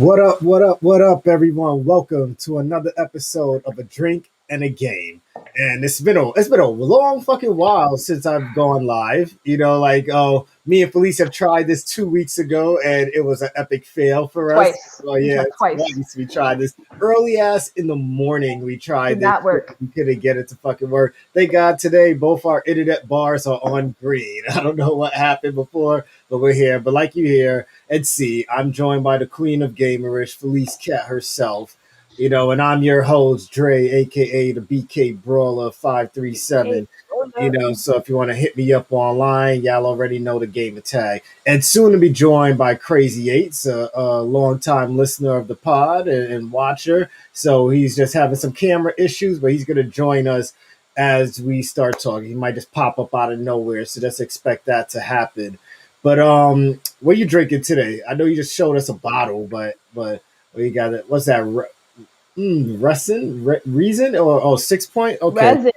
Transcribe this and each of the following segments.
What up, what up, what up, everyone? Welcome to another episode of A Drink and a Game. And it's been a long fucking while since I've gone live. Me and Felice have tried this 2 weeks ago and it was an epic fail for us. Twice. Oh We yeah, tried twice. twice we tried this. Early ass in the morning we tried Did this. not work. We couldn't get it to fucking work. Thank God today both our internet bars are on green. I don't know what happened before, but we're here. But like you hear, and see, I'm joined by the queen of gamerish, Felice Cat herself. And I'm your host, Dre, aka the BK Brawler 537. So if you want to hit me up online, y'all already know the game of tag. And soon to be joined by Crazii8, a longtime listener of the pod and watcher. So he's just having some camera issues, but he's gonna join us as we start talking. He might just pop up out of nowhere, so just expect that to happen. But what are you drinking today? I know you just showed us a bottle, but what you got? What's that? Reason or 6 point? Okay, Resin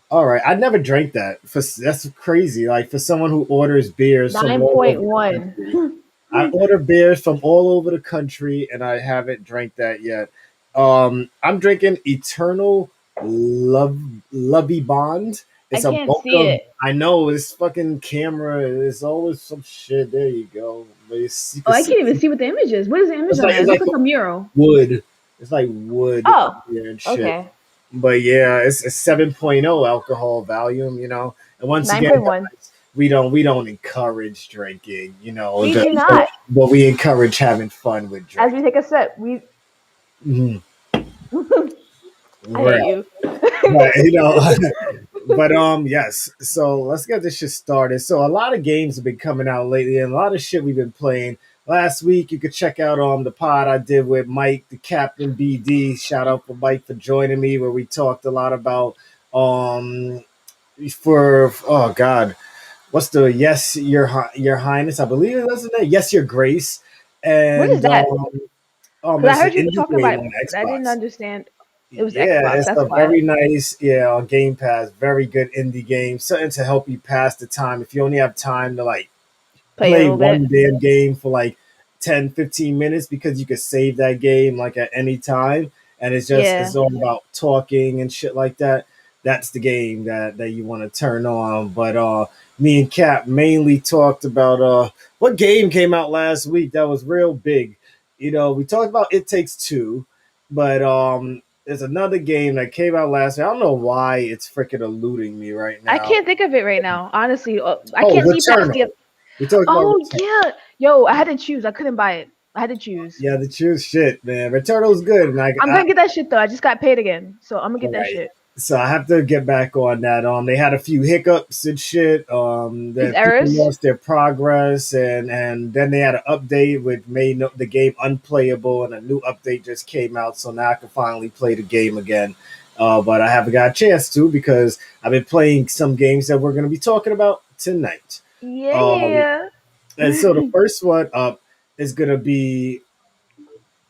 all right. I never drank that. That's crazy. Like for someone who orders beers from nine all point over the one. country, I order beers from all over the country, and I haven't drank that yet. I'm drinking Eternal Lovey Bond. I It's a can't see mocha. it. I know this fucking camera is always some shit. There you go. But you Oh, can I see can't even see what the image is. What is the image it's on like there? it's It looks like like a mural. wood. It's like wood Oh, here and shit. okay. But yeah, it's 7.0 alcohol volume. And once again, 9.1. guys, we don't encourage drinking. We do not. But we encourage having fun with As we drinking. take a sip, we. Mhm. I Right. hate you. But but yes. So let's get this shit started. So a lot of games have been coming out lately, and a lot of shit we've been playing. Last week, you could check out the pod I did with Mike, the Captain BD. Shout out for Mike for joining me, where we talked a lot about um for oh god, what's the yes your highness? I believe it was it. Yes, your grace, What is and that? Because I it's an heard you indie talking about game it, on but I didn't Xbox. understand. It was Yeah, Xbox. it's That's a why. very nice, on Game Pass, very good indie game. Something to help you pass the time. If you only have time to like Play a play little bit. one damn game for like 10, 15 minutes because you could save that game like at any time. And it's Yeah. all about talking and shit like that. That's the game that you want to turn on. But me and Cap mainly talked about what game came out last week that was real big. We talked about It Takes Two, but there's another game that came out last week. I don't know why it's freaking eluding me right I now. can't think of it right now. Honestly, I Oh, can't see past the. Returnal. We talked about Oh Returnal. yeah, yo, I had to choose. I couldn't buy it. I had to choose. Yeah, the truth shit, man. Returnal's good, and I'm gonna get that shit though. I just got paid again, so I'm gonna get all that right. shit. So I have to get back on that. They had a few hiccups and shit. These That people errors. lost their progress, and then they had an update which made the game unplayable, and a new update just came out. So now I can finally play the game again. But I haven't got a chance to because I've been playing some games that we're going to be talking about tonight. Um, Yeah. and so the first one up is going to be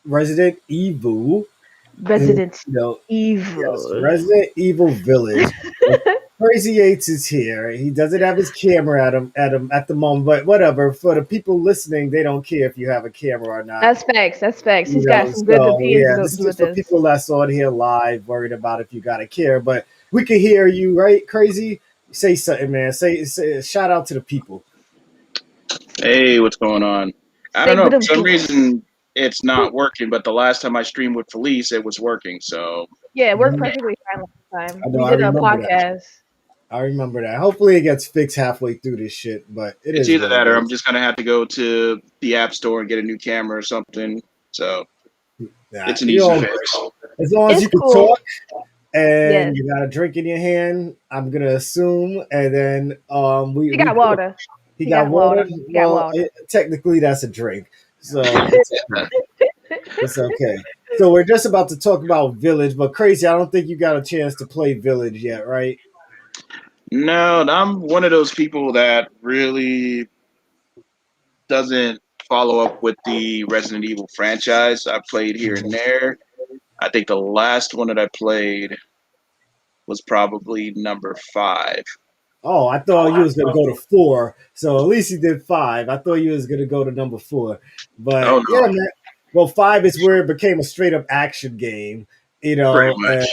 Resident Evil. Resident Yes, Evil. Resident Evil Village. Crazy Eights is here. He doesn't have his camera at him at the moment, but whatever. For the people listening, they don't care if you have a camera or not. That's facts. That's facts. He's got some good So opinions yeah, to this is do with just for this. people that's on here live, worried about if you got a care. But we can hear you, right? Crazy. Say something, man. Say shout out to the people. Hey, what's going on? I don't Say know. good For some influence. reason, it's not working, but the last time I streamed with Felice, it was working. So, Yeah, it worked Mhm. perfectly fine last time. I know. We I did a remember that. podcast. I remember that. Hopefully, it gets fixed halfway through this shit, but it it's is either what it that or I'm is. just going to have to go to the App Store and get a new camera or something. So, Yeah, it's an easy fix. as long as It's you can cool. talk and Yes. you got a drink in your hand, I'm gonna assume. And then He we got water. he He got got water. water. He got Well, water. technically that's a drink, so it's okay. So we're just about to talk about Village, but crazy. I don't think you got a chance to play Village yet, right? No, I'm one of those people that really doesn't follow up with the Resident Evil franchise. I played here and there. I think the last one that I played was probably number five. Oh, I thought you was gonna go to four. So at least you did five. I thought you was gonna go to number four. But Oh yeah, no. man. Well, 5 is where it became a straight up action game, Pretty and much.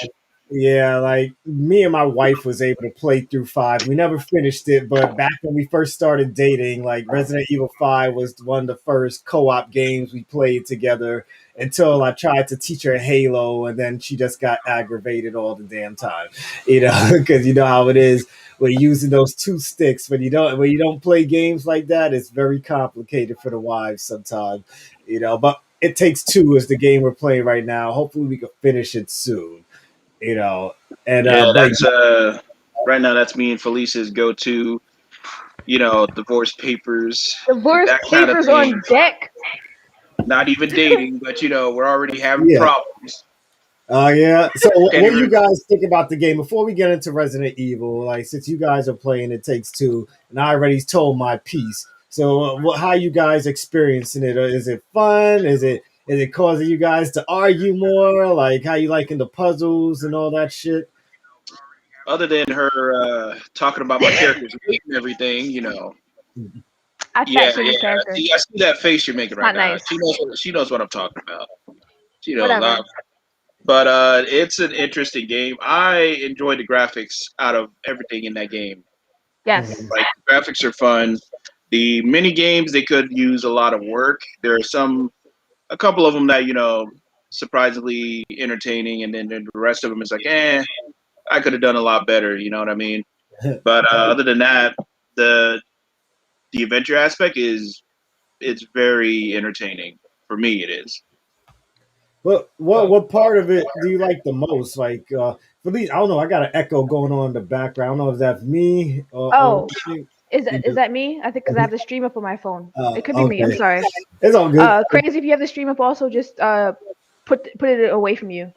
yeah, like me and my wife was able to play through 5. We never finished it, but back when we first started dating, like Resident Evil 5 was one of the first co-op games we played together until I tried to teach her Halo, and then she just got aggravated all the damn time, because you know how it is when using those two sticks when you don't play games like that, it's very complicated for the wives sometimes, but It Takes Two is the game we're playing right now. Hopefully we can finish it soon, you know. And Yeah, but that's right now that's me and Felice's go to, divorce papers, Divorce that kind of papers thing. on deck. Not even dating, but we're already having yeah, problems. yeah. So Can't what do you even guys think about the game before we get into Resident Evil? Like, since you guys are playing It Takes Two, and I already told my piece. So how you guys experiencing it? Is it fun? Is it causing you guys to argue more? Like, how you liking the puzzles and all that shit? other than her talking about my character's weight and everything, I fat yeah, shame yeah. his character. See, I see that face you're making It's right not now. nice. She knows what I'm talking about. She knows. Whatever. But it's an interesting game. I enjoy the graphics out of everything in that game. Yes. Mhm. Like the graphics are fun. The mini games they could use a lot of work. There are a couple of them that surprisingly entertaining, and then the rest of them is like, I could have done a lot better. You know what I mean? But other than that, the the adventure aspect is it's very entertaining. For me, it is. What part of it do you like the most? Like, for these, I don't know. I got an echo going on in the background. I don't know if that's me or Oh, anything. is that me? I think because I have the stream up on my phone. It could be me. I'm Okay, sorry. it's all good. Crazy. If you have the stream up, also just put it away from you.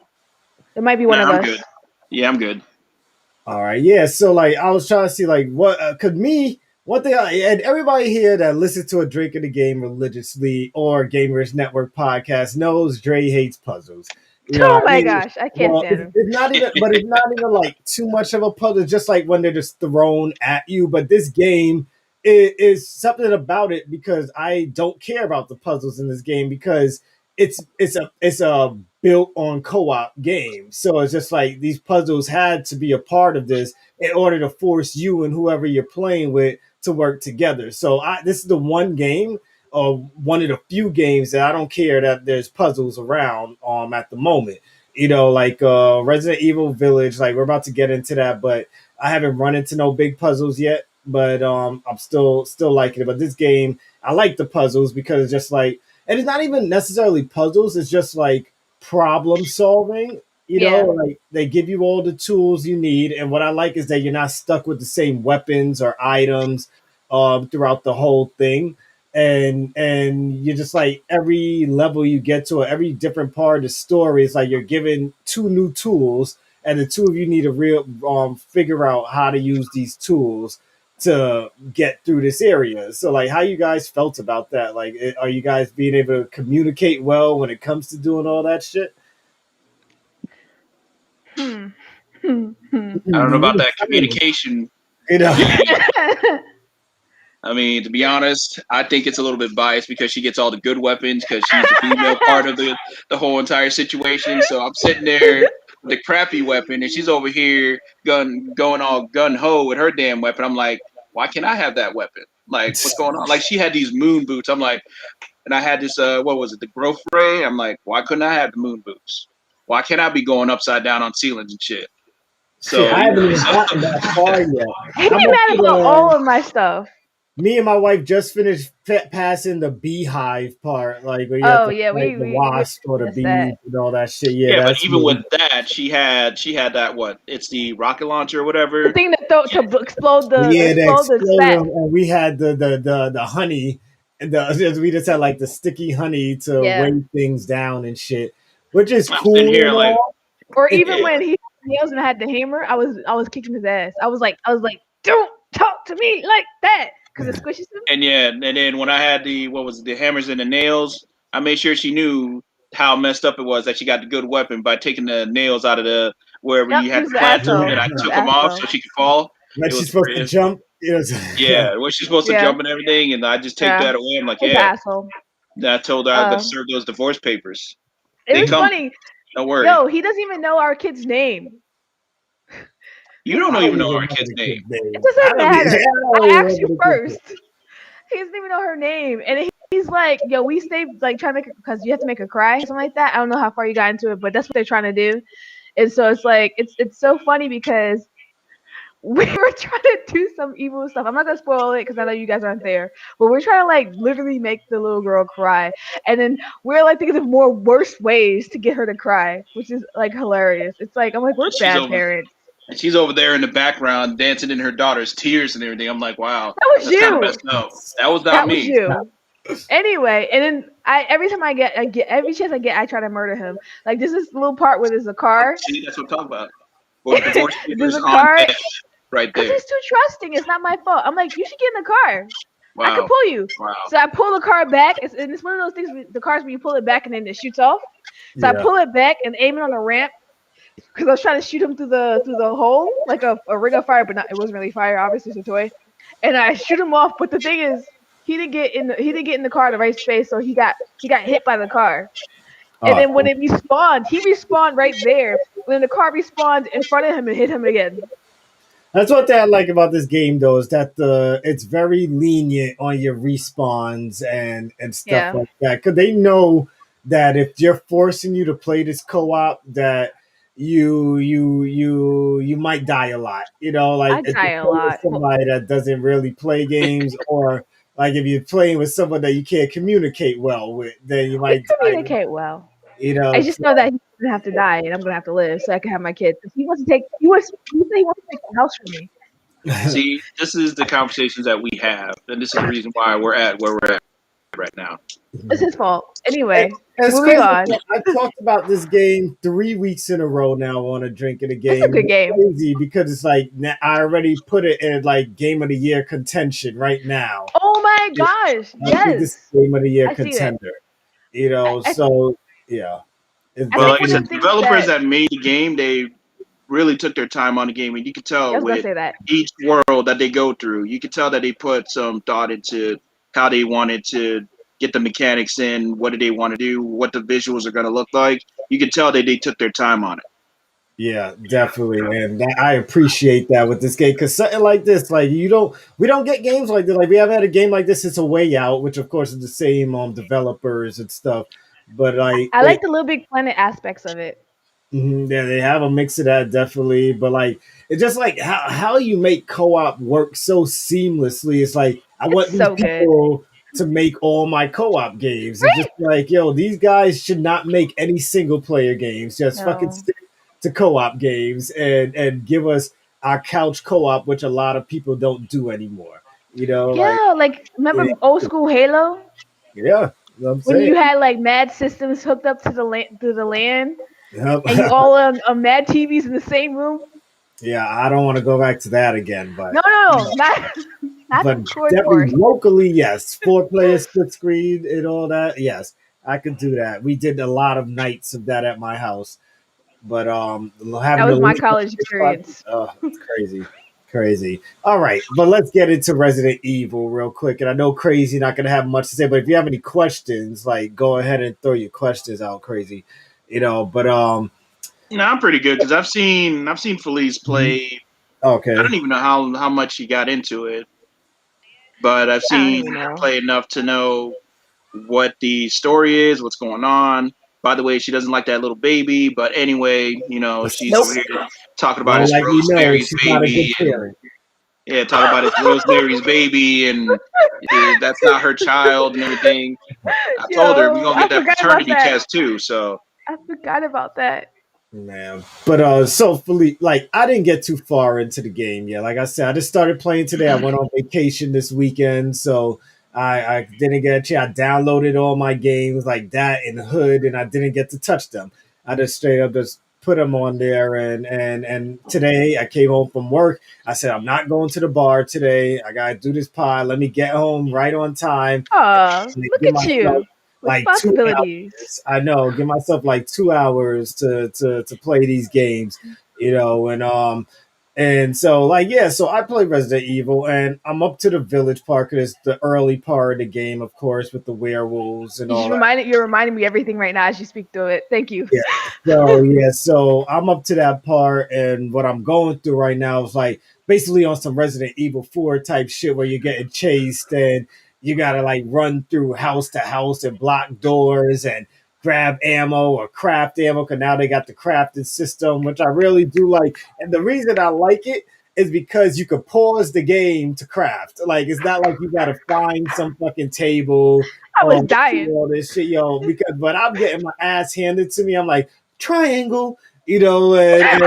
It might be No, one of I'm us. good. Yeah, I'm good. All right, yeah. So like, I was trying to see like what could me one thing and everybody here that listens to a Drink of the Game religiously or Gamers Network podcast knows Dre hates puzzles. Oh I my mean, gosh, I can't well, stand him. it's not even, but it's not even like too much of a puzzle. Just like when they're just thrown at you. But this game is something about it because I don't care about the puzzles in this game because it's a built on co-op game. So it's just like these puzzles had to be a part of this in order to force you and whoever you're playing with to work together. So this is the one game or one of the few games that I don't care that there's puzzles around at the moment. Like Resident Evil Village, like we're about to get into that, but I haven't run into no big puzzles yet. But I'm still liking it. But this game, I like the puzzles because it's just like, and it's not even necessarily puzzles. It's just like problem solving. Yeah. Like they give you all the tools you need, and what I like is that you're not stuck with the same weapons or items throughout the whole thing. And you're just like every level you get to, every different part of the story is like you're given two new tools, and the two of you need to real figure out how to use these tools to get through this area. So like how you guys felt about that? Like are you guys being able to communicate well when it comes to doing all that shit? Hmm. Hmm. Hmm. I don't know You about really that silent. communication. You know. I mean, to be honest, I think it's a little bit biased because she gets all the good weapons because she's the female part of the whole entire situation. So I'm sitting there with the crappy weapon, and she's over here going all gun ho with her damn weapon. I'm like, why can't I have that weapon? Like, what's going on? Like, she had these moon boots. I'm like, and I had this what was it, the growth ray? I'm like, why couldn't I have the moon boots? Why can't I be going upside down on ceilings and shit? Shit, So I you haven't know, even so gotten that far yet. He I'm up mad to about all of my stuff. me and my wife just finished passing the beehive part, like where you have Oh to yeah, fight the we wasp or the missed that. bees and all that shit. Yeah, yeah, but that's even with me. that, she had that what? It's the rocket launcher or The whatever. thing that explode Yeah, the the exploder, spat. and we had the honey, and we just had like the sticky honey to Yeah. weigh things down and shit, which is I'm sitting cool here and like, all. Or even It, yeah, when he had nails and I had the hammer, I was kicking his ass. I was like, don't talk to me like that because it squishes him. and yeah, and then when I had the what was it, the hammers and the nails, I made sure she knew how messed up it was that she got the good weapon by taking the nails out of the wherever Yep, you he had was to the plant them, asshole. and I He was the took them off asshole. so she could fall. like It she's was supposed to pretty. jump. Yeah, when she's supposed to Yeah, jump and everything, and I just take yeah. that away. I'm like, He was the yeah, asshole. I told her I got to Um, serve those divorce papers. it They was come. funny. Don't worry. Yo, he doesn't even know our kid's name. You He's don't I even don't know even our know kid's the name. kid's it name. I doesn't don't even. matter. I don't I even asked you remember the kid's name. first. He doesn't even know her name, and he's like, "Yo, we stay like trying to make because you have to make her cry, something like that." I don't know how far you got into it, but that's what they're trying to do. And so it's like it's so funny because we were trying to do some evil stuff. I'm not gonna spoil it because I know you guys aren't there, but we're trying to like literally make the little girl cry, and then we're like thinking of more worse ways to get her to cry, which is like hilarious. It's like I'm like we're She's bad over. parents. And she's over there in the background dancing in her daughter's tears and everything. I'm like, wow, That was that's kind of you. messed up. That was not That was me. you. Anyway, and then every time I get every chance I get, I try to murder him. Like there's this little part where there's a car. See, that's what I'm talking about. Or divorce There's papers a on car deck right because there. he's too trusting. It's not my fault. I'm like, you should get in the car. I could Wow. pull you. Wow. So I pull the car back. And it's one of those things. The cars when you pull it back and then it shoots off. So I Yeah. pull it back and aim it on the ramp because I was trying to shoot him through the hole like a ring of fire, but not it wasn't really fire. Obviously, it's a toy. And I shoot him off. But the thing is, he didn't get in the car in the right space, so he got hit by the car. And Oh, then when it respawned, he respawned right there. When the car respawned in front of him and hit him again. that's what I like about this game, though, is that it's very lenient on your respawns and stuff Yeah. like that, because they know that if you're forcing you to play this co-op, that you might die a lot. Like I if you're die a playing with lot. Well, somebody that doesn't really play games, or like if you're playing with someone that you can't communicate well with, then you we might die. communicate well. You I know, just know that he's gonna have to die and I'm gonna have to live so I can have my kids. He wants to take he said he wants to take the house from me. See, this is the conversations that we have, and this is the reason why we're at where we're at right now. It's his fault. Hey, Anyway, it's moving crazy. on. I talked about this game 3 weeks in a row now on a drink of the It's a game. good It's game. crazy because it's like I already put it in like game of the year contention right now. Oh my Yeah, gosh. I think this is Yes. game of the year I see that. contender. I, I, So yeah, it's I But think like I one definitely. of said, the the things developers that that made the game, they really took their time on the game, and you could I tell was gonna with say that. each world that they go through, you could tell that they put some thought into how they wanted to get the mechanics in, what do they want to do, what the visuals are going to look like. You could tell that they took their time on it. Yeah, definitely, and I appreciate that with this game, because something like this, like we don't get games like this. Like we haven't had a game like this since A Way Out, which of course is the same developers and stuff. But like I like the Little Big Planet aspects of it. Yeah, they have a mix of that definitely, but like it's just like how you make co-op work so seamlessly. It's like I It's want these so good. people to make all my co-op games. It's just like, yo, these guys should not make any single player games. Just fucking No. stick to co-op games and give us our couch co-op, which a lot of people don't do anymore. Like Yeah, like it, remember old school Halo yeah, you know what I'm when saying. you had like mad systems hooked up to the LAN Yep. and you all on mad TVs in the same room? Yeah, I don't want to go back to that again, No, no, no, not not but the cord definitely port. locally, yes. 4 player split screen and all that. Yes, I could do that. We did a lot of nights of that at my house, but That having to was my leave college experience. it's crazy, crazy. All right, but let's get into Resident Evil real quick. And I know Crazy not gonna have much to say, but if you have any questions, like go ahead and throw your questions out, Crazy. But No, I'm pretty good because I've seen Felice mhm. play. I Okay, don't even know how much he got into it, but I've I don't seen even her know. play enough to know what the story is, what's going on. By the way, she doesn't like that little baby, but anyway, she's over Nope. here talking about well, his like we know, Rosemary's she's not a good baby, and parent. yeah, talking about his Rosemary's baby, and that's not her child and everything. I told her we're Yo, gonna I get that forgot about paternity that. test too. So I forgot about that. Man, but so Philippe, like I didn't get too far into the game yet. Like I said, I just started playing today. I went on vacation this weekend, so I didn't get a chance. I downloaded all my games like that in Hood, and I didn't get to touch them. I just straight up just put them on there, and today I came home from work. I said I'm not going to the bar today. I gotta do this pod. Let me get home right on time. And Look give at myself you. like 2 hours. Responsibilities. I know, give myself like 2 hours to play these games, and And so, like, yeah, so I play Resident Evil, and I'm up to the village part because it's the early part of the game, of course, with the werewolves and all that. You're reminding me everything right now as you speak through it. Thank you. Yeah. So yeah, so I'm up to that part, and what I'm going through right now is like basically on some Resident Evil 4 type shit where you're getting chased and you gotta like run through house to house and block doors and grab ammo or craft ammo because now they got the crafting system, which I really do like. And the reason I like it is because you could pause the game to craft. Like it's not like you gotta find some fucking table I was do dying. all this shit, yo. Because but I'm getting my ass handed to me. I'm like triangle, you know, and all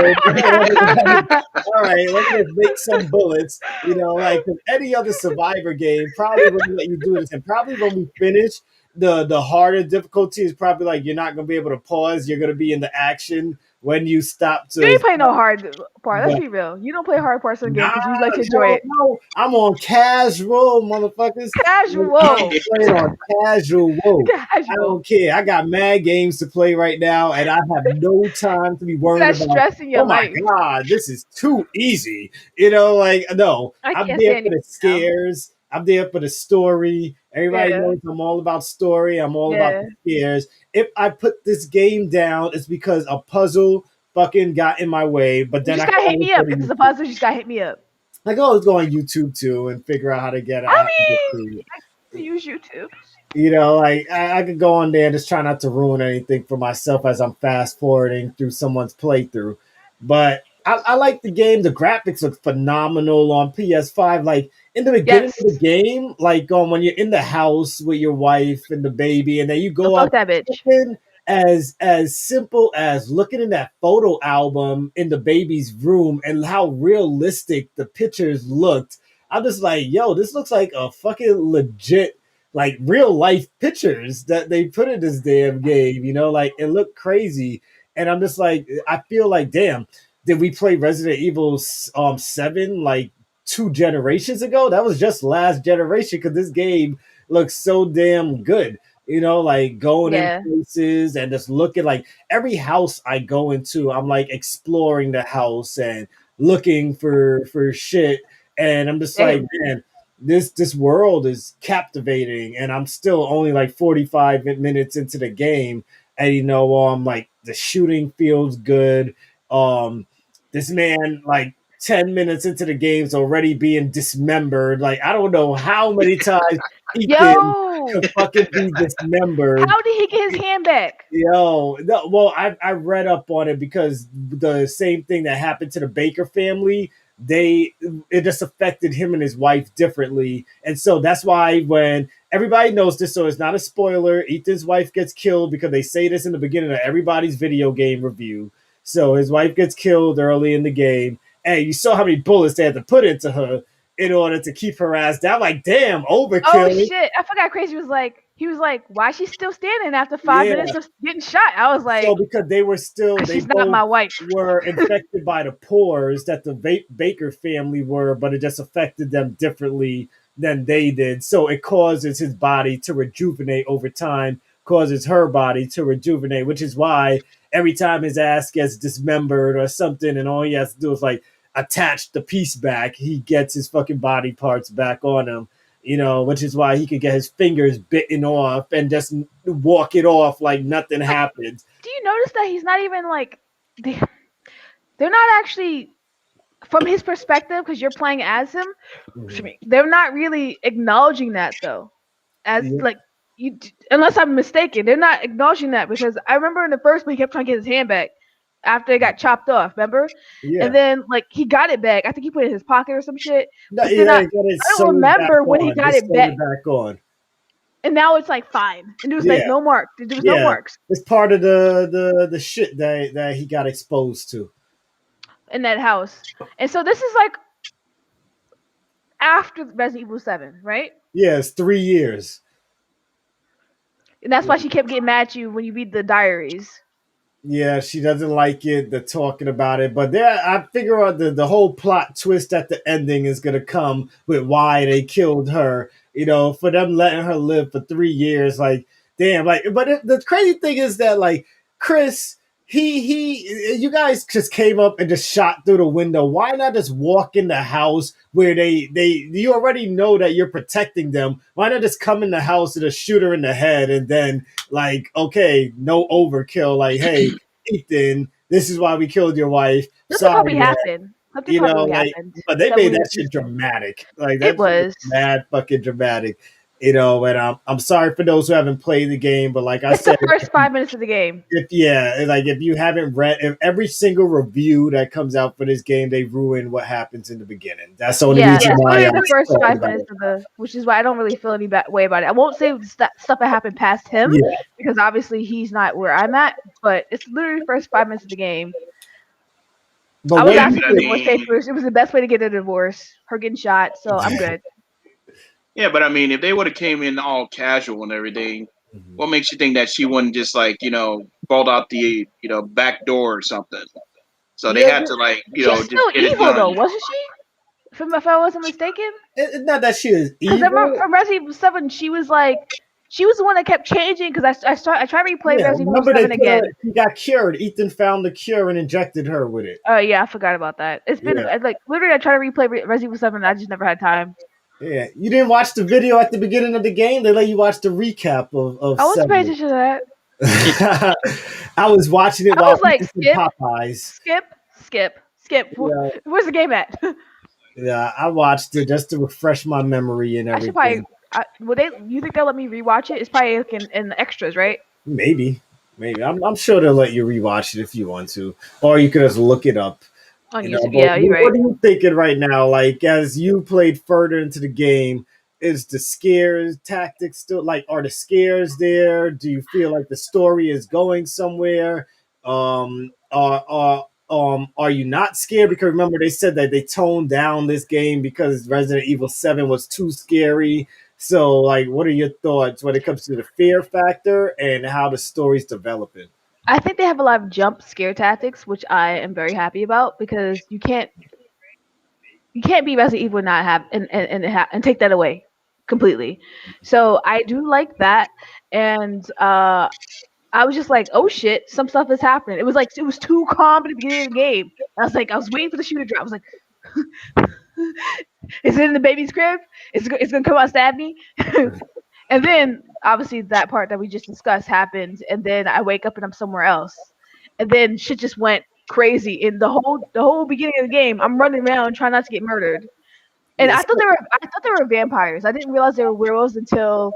right, let me just make some bullets, you know, like 'cause any other Survivor game probably wouldn't let you do this, and probably when we finish. The harder difficulty is probably like you're not gonna be able to pause. You're gonna be in the action when you stop You to. ain't play no hard part. Let's But be real. You don't play hard parts of the game nah, because you like to enjoy yo, it. no, I'm on casual, motherfuckers. I'm Casual. playing on casual. Whoa. I Casual. don't care. I got mad games to play right now, and I have no time to be worried That about. stress in your Oh my life. god, this is too easy. You know, like no, I I'm can't there stand for you the now. scares. I'm there for the story. Everybody Yeah. knows I'm all about story. I'm all about Yeah. the scares. If I put this game down, it's because a puzzle fucking got in my way. But You then just I can gotta hit always me go up. to If it's a YouTube. puzzle, you just gotta hit me up. I can always go on YouTube too and figure out how to get I how to get through. mean, I can use YouTube. You know, like I could go on there and just try not to ruin anything for myself as I'm fast forwarding through someone's playthrough. But I like the game. The graphics look phenomenal on PS5. Like in the beginning Yes. of the game, like when you're in the house with your wife and the baby, and then you Oh, go fuck up, that bitch. something as simple as looking in that photo album in the baby's room and how realistic the pictures looked. I'm just like, yo, this looks like a fucking legit like real life pictures that they put in this damn game, you know, like it looked crazy. And I'm just like, I feel like, damn, did we play Resident Evil 7 like 2 generations ago? That was just last generation because this game looks so damn good. You know, like going in Yeah. places and just looking like every house I go into, I'm like exploring the house and looking for shit. And I'm just like, Same. man, this world is captivating, and I'm still only like 45 minutes into the game, and you know, like the shooting feels good. This man like 10 minutes into the game's already being dismembered. Like I don't know how many times Ethan Yo, could fucking be dismembered. how did he get his hand back? Yo, no, well, I read up on it because the same thing that happened to the Baker family, they it just affected him and his wife differently, and so that's why when everybody knows this, so it's not a spoiler. Ethan's wife gets killed because they say this in the beginning of everybody's video game review. So his wife gets killed early in the game, and you saw how many bullets they had to put into her in order to keep her ass down. Like, damn, Oh overkill. shit! I forgot. Crazy was like, he was like, why is she still standing after five Yeah, minutes of getting shot? I was so like, because they were still, cause they she's not both my wife. were infected by the pores that the Baker family were, but it just affected them differently than they did. So it causes his body to rejuvenate over time, causes her body to rejuvenate, which is why every time his ass gets dismembered or something, and all he has to do is like attach the piece back, he gets his fucking body parts back on him, you know, which is why he could get his fingers bitten off and just walk it off like nothing But happened. do you notice that he's not even like they, they're not actually from his perspective because you're playing as him. Mhm. They're not really acknowledging that though, as Yeah, like unless I'm mistaken, they're not acknowledging that because I remember in the first one he kept trying to get his hand back after it got chopped off. Remember? And yeah. then like he got it back. I think he put it in his pocket or some shit. No, But then yeah, got it I don't sewed back remember when he on. They got it sewed back. it back on. And now it's like fine. And there was like Yeah, no mark. There was no yeah. marks It's part of the shit that he got exposed to. in that house. And so this is like after Resident Evil 7, right? Yeah, it's 3 years. And that's why she kept getting mad at you when you read the diaries. Yeah, she doesn't like it. They're talking about it, but there, I figure out the whole plot twist at the ending is gonna come with why they killed her. You know, for them letting her live for 3 years, like damn, like. But the crazy thing is that like Chris. you guys just came up and just shot through the window. Why not just walk in the house where you already know that you're protecting them? Why not just come in the house and just shoot her in the head and then like, okay, no overkill. Like, hey, Ethan, this is why we killed your wife. Something Sorry, probably man. happened. Something probably Like, happened but they that made we that just shit dramatic. Like it that shit was was. mad fucking dramatic. And I'm sorry for those who haven't played the game, but like I It's the said, first 5 minutes of the game. if you haven't read, if every single review that comes out for this game, they ruin what happens in the beginning. That's the only Yeah, reason it's why literally I'm the first talking five about minutes it. of the, which is why I don't really feel any way about it. I won't say stuff that happened past him Yeah, because obviously he's not where I'm at. But it's literally the first 5 minutes of the game. but I was what Yeah, do you asking but I for think? divorce mean, papers. It was the best way to get a divorce. Her getting shot, so I'm good. yeah, but I mean, if they would have came in all casual and everything, what makes you think that she wouldn't just like crawled out the back door or something? So they Yeah, had to like She's just still get it evil though, done. wasn't she? If I wasn't mistaken. it's not that she is Because I remember evil. from Resident Evil 7, she was the one that kept changing. Because I tried to replay Yeah, Resident Evil remember they 7 put her. again. She got cured. Ethan found the cure and injected her with it. Oh yeah, I forgot about that. It's been Yeah, like literally I tried to replay Resident Evil 7, and I just never had time. yeah. You didn't watch the video at the beginning of the game. They let you watch the recap of I wasn't paying seven. attention to that. I was watching it I while was like, eating some Popeyes. skip, skip, skip. Yeah, Where's the game at? yeah. I watched it just to refresh my memory and I should probably. everything. Would they? You think they'll let me rewatch it? It's probably like in the extras, right? Maybe, maybe. I'm sure they'll let you rewatch it if you want to, or you could just look it up. On You know, YouTube. but Yeah, you're what right. are you thinking right now? Like, as you played further into the game, is the scares tactics still like? Are the scares there? Do you feel like the story is going somewhere? Are you not scared? Because remember, they said that they toned down this game because Resident Evil 7 was too scary. So, like, what are your thoughts when it comes to the fear factor and how the story's developing? I think they have a lot of jump scare tactics, which I am very happy about because you can't be Resident Evil and not have and take that away completely. So I do like that, and I was just like, oh shit, some stuff is happening. It was too calm at the beginning of the game. I was waiting for the shoe to drop. I was like, is it in the baby's crib? It's gonna come out and stab me. And then obviously that part that we just discussed happened, and then I wake up and I'm somewhere else, and then shit just went crazy. In the whole beginning of the game, I'm running around trying not to get murdered, and Yes. I thought they were vampires. I didn't realize they were werewolves until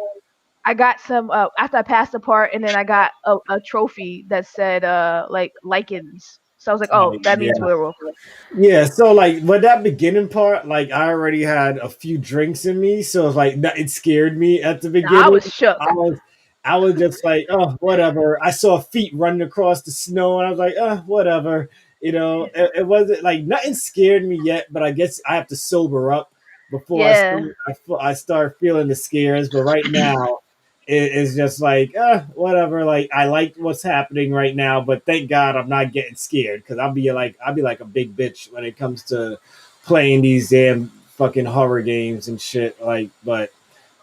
I got some after I passed the part, and then I got a trophy that said like lichens. So I was like, oh, that Yeah. means werewolf. Yeah, so like with that beginning part, like I already had a few drinks in me, so it's like it scared me at the Nah, I beginning. was shook. I was I was just like, oh, whatever. I saw feet running across the snow, and I was like, oh, whatever. It wasn't like nothing scared me yet, but I guess I have to sober up before Yeah. I start feeling the scares. But right now, it's just like, whatever. Like I like what's happening right now, but thank God I'm not getting scared because I'll be like a big bitch when it comes to playing these damn fucking horror games and shit. Like, but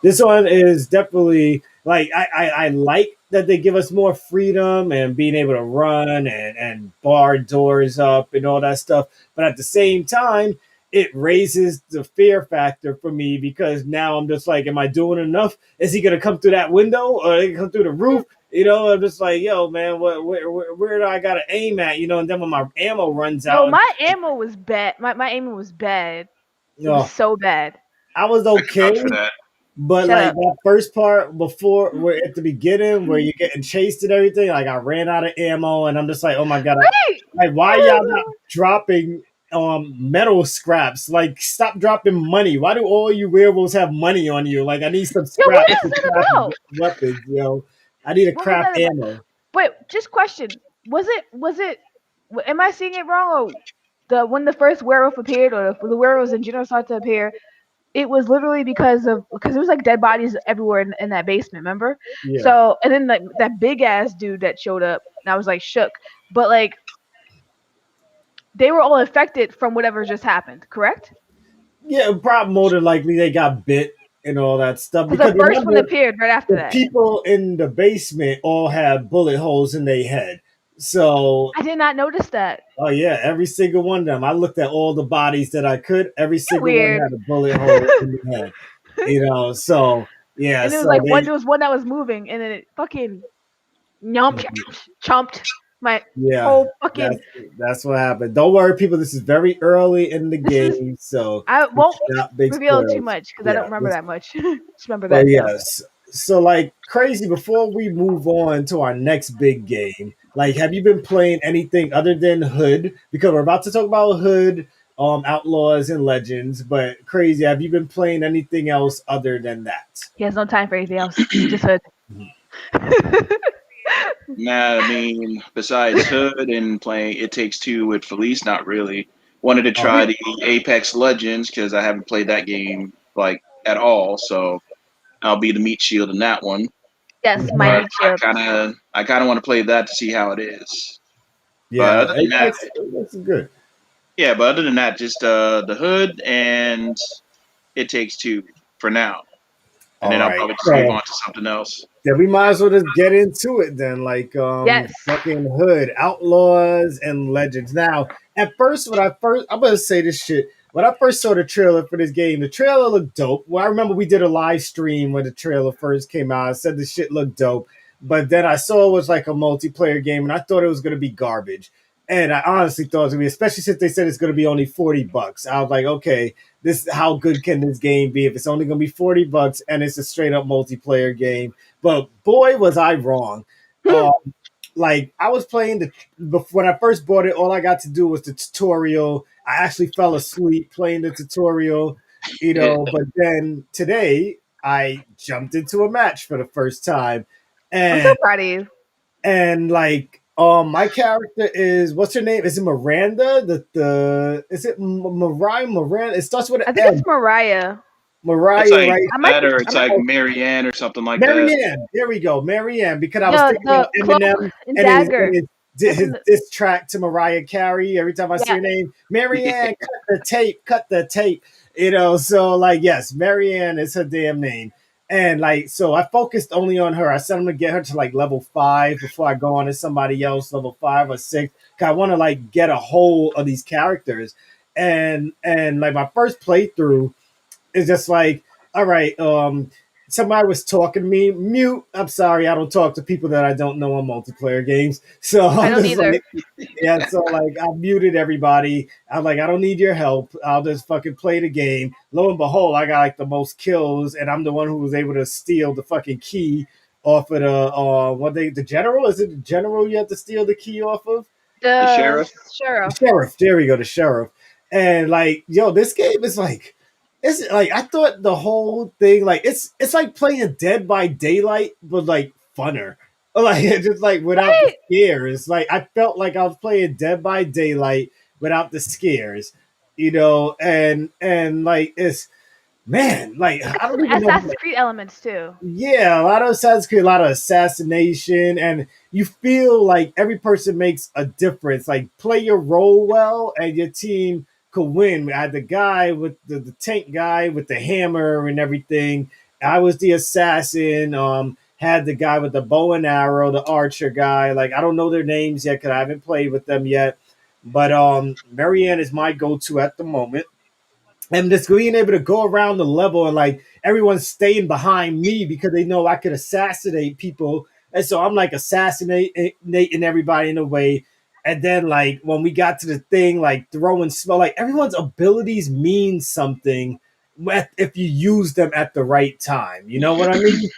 this one is definitely like I like that they give us more freedom and being able to run and bar doors up and all that stuff. But at the same time, it raises the fear factor for me because now I'm just like, am I doing enough? Is he gonna come through that window or they come through the roof? I'm just like, yo, man, where do I gotta aim at? And then when my ammo runs Yo, out, my ammo was bad. My ammo was bad. you It was know, so bad. I was I can vouch for okay. that. But Shut like up. that first part before, where at the beginning, where you're getting chased and everything, like I ran out of ammo, and I'm just like, oh my god, Wait. like why y'all not dropping metal scraps? Like stop dropping money. Why do all you werewolves have money on you? Like I need some Yo, what scraps was to that craft about? weapons. I need to What was craft that about? ammo. Wait, just question. Was it? Am I seeing it wrong? Or when the first werewolf appeared, or the werewolves in general started to appear, it was literally because there was like dead bodies everywhere in that basement. Remember? Yeah, So and then like that big ass dude that showed up, and I was like shook. But like they were all infected from whatever just happened. Correct? yeah. Probably more than likely they got bit and all that stuff Because because the first one remember appeared right after the that. people in the basement all had bullet holes in their head. So, I did not notice that. oh yeah, every single one of them. I looked at all the bodies that I could. Every single one Weird. had a bullet hole in the head. So yeah, And it was so like they there was one that was moving, and then it fucking nyomp, chomped my yeah, whole fucking. that's that's what happened. Don't worry, people. This is very early in the This is. game, so I this won't is not big reveal too spoilers. much because I don't Yeah, remember that much. Just remember but that though. yes. So like crazy. Before we move on to our next big game, like, have you been playing anything other than Hood? Because we're about to talk about Hood, Outlaws and Legends. But crazy, have you been playing anything else other than that? He has no time for anything else. Just Hood. Nah, I mean, besides Hood and playing It Takes Two with Felice, not really. Wanted to Oh, try the Apex Legends because I haven't played that game like at all, so I'll be the meat shield in that one. Yes, my mhm. But meat shield. I kind of want to play that to see how it is. But Yeah, other than that, Apex is good. yeah. But other than that, just the Hood and It Takes Two for now, and All then I'll right, probably just move so on to something else. then we might as well just get into it then. Like Yes. fucking Hood, Outlaws and Legends. Now, at first when I'm gonna say this shit. When I first saw the trailer for this game, the trailer looked dope. Well, I remember we did a live stream when the trailer first came out. I said the shit looked dope. But then I saw it was like a multiplayer game and I thought it was gonna be garbage. And I honestly thought it was gonna be, especially since they said it's gonna be only $40. I was like, okay, this how good can this game be if it's only gonna be $40 and it's a straight up multiplayer game? But boy, was I wrong. Um, like I was playing when I first bought it, all I got to do was the tutorial. I actually fell asleep playing the tutorial, But then today I jumped into a match for the first time, I'm so and proud of you. like my character is what's her name? Is it Miranda? The is it Mariah Miranda? It starts with I an think it's M. Mariah. It's Mariah, like right? I might that, be. or I it's might. like Marianne or something like that. Marianne, there we go, Marianne. Because I was The thinking about the cloak Eminem and and dagger. That's his in the. diss track to Mariah Carey. Every time I see Yeah. her name, Marianne, cut the tape. So like, yes, Marianne is her damn name. And like, so I focused only on her. I said I'm gonna get her to like level 5 before I go on to somebody else, level 5 or 6. Cause I want to like get a hold of these characters. And like my first playthrough, it's just like, all right, somebody was talking to me, mute. I'm sorry, I don't talk to people that I don't know on multiplayer games. So I I'm don't just either. like, yeah, so like I muted everybody. I'm like, I don't need your help. I'll just fucking play the game. Lo and behold, I got like the most kills, and I'm the one who was able to steal the fucking key off of the general? Is it the general you have to steal the key off of? The The sheriff. The sheriff. sheriff. There we go, the sheriff. And like, yo, this game is like, it's like I thought the whole thing, like it's like playing Dead by Daylight, but like funner. Like just like without the Right. scares. Like I felt like I was playing Dead by Daylight without the scares, and like it's man, like It got I don't some even know. Assassin's Creed elements too. Yeah, a lot of Assassin's Creed, a lot of assassination, and you feel like every person makes a difference. Like play your role well, and your team could win. We had the guy with the tank guy with the hammer and everything. I was the assassin. Had the guy with the bow and arrow, the archer guy. Like I don't know their names yet because I haven't played with them yet. But Marianne is my go-to at the moment, and just being able to go around the level and like everyone's staying behind me because they know I could assassinate people. And so I'm like assassinating everybody in a way. And then like when we got to the thing, like throwing spell, like everyone's abilities mean something if you use them at the right time. You know what I mean?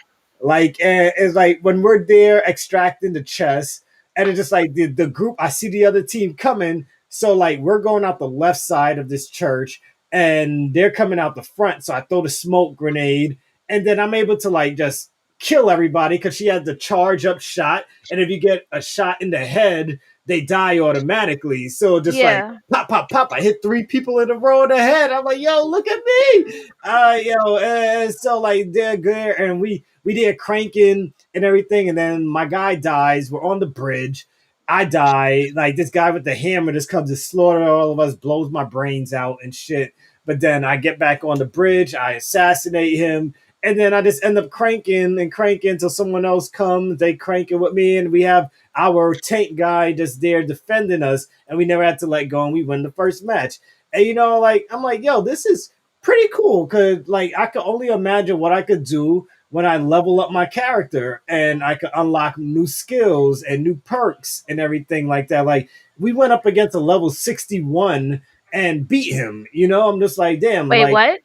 Like it's like when we're there extracting the chest, and it's just like the group. I see the other team coming, so like we're going out the left side of this church and they're coming out the front. So I throw the smoke grenade, and then I'm able to like just kill everybody because she has the charge up shot. And if you get a shot in the head, they die automatically. So just like Yeah. pop, pop, pop. I hit 3 people in a row in the head. I'm like, yo, look at me. And so like they're good, and we did cranking and everything, and then my guy dies. We're on the bridge. I die. Like this guy with the hammer just comes to slaughter all of us, blows my brains out and shit. But then I get back on the bridge, I assassinate him, and then I just end up cranking and cranking until someone else comes. They crank it with me, and we have our tank guy just there defending us, and we never had to let go, and we win the first match. And like I'm like, yo, this is pretty cool because like I could only imagine what I could do when I level up my character and I could unlock new skills and new perks and everything like that. Like we went up against a level 61 and beat him. I'm just like, damn, Wait, like what?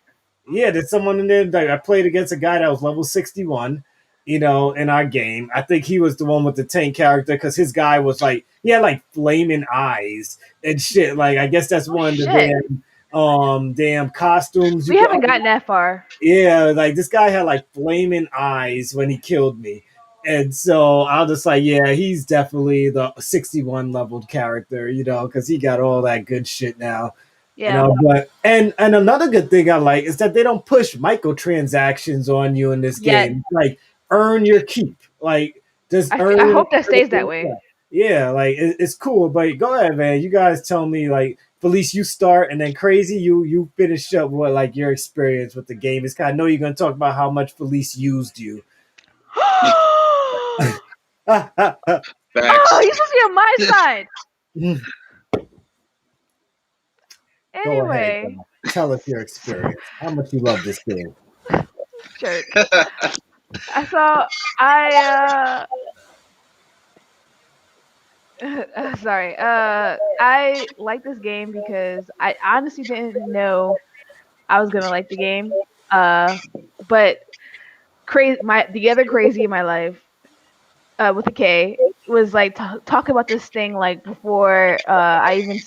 yeah, there's someone in there. Like, I played against a guy that was level 61, in our game. I think he was the one with the tank character because his guy was like, he had like flaming eyes and shit. Like, I guess that's Oh one of the shit. damn costumes you We could. haven't gotten that far. Yeah, like this guy had like flaming eyes when he killed me. And so I was just like, yeah, he's definitely the 61 leveled character, because he got all that good shit now. Yeah. But and another good thing I like is that they don't push microtransactions on you in this Yet. game. Like earn your keep. Like just I earn hope that stays that way. Yeah, like it's cool. But go ahead, man. You guys tell me like Felice, you start, and then Crazy, you finish up what like your experience with the game is. I know you're gonna talk about how much Felice used you. Oh, Facts. he's supposed to be on my side. Go ahead, Anyway, tell us your experience. How much you love this game. jerk. So I sorry. I like this game because I honestly didn't know I was gonna like the game. But the other crazy in my life, with a K, was like talking about this thing like before I even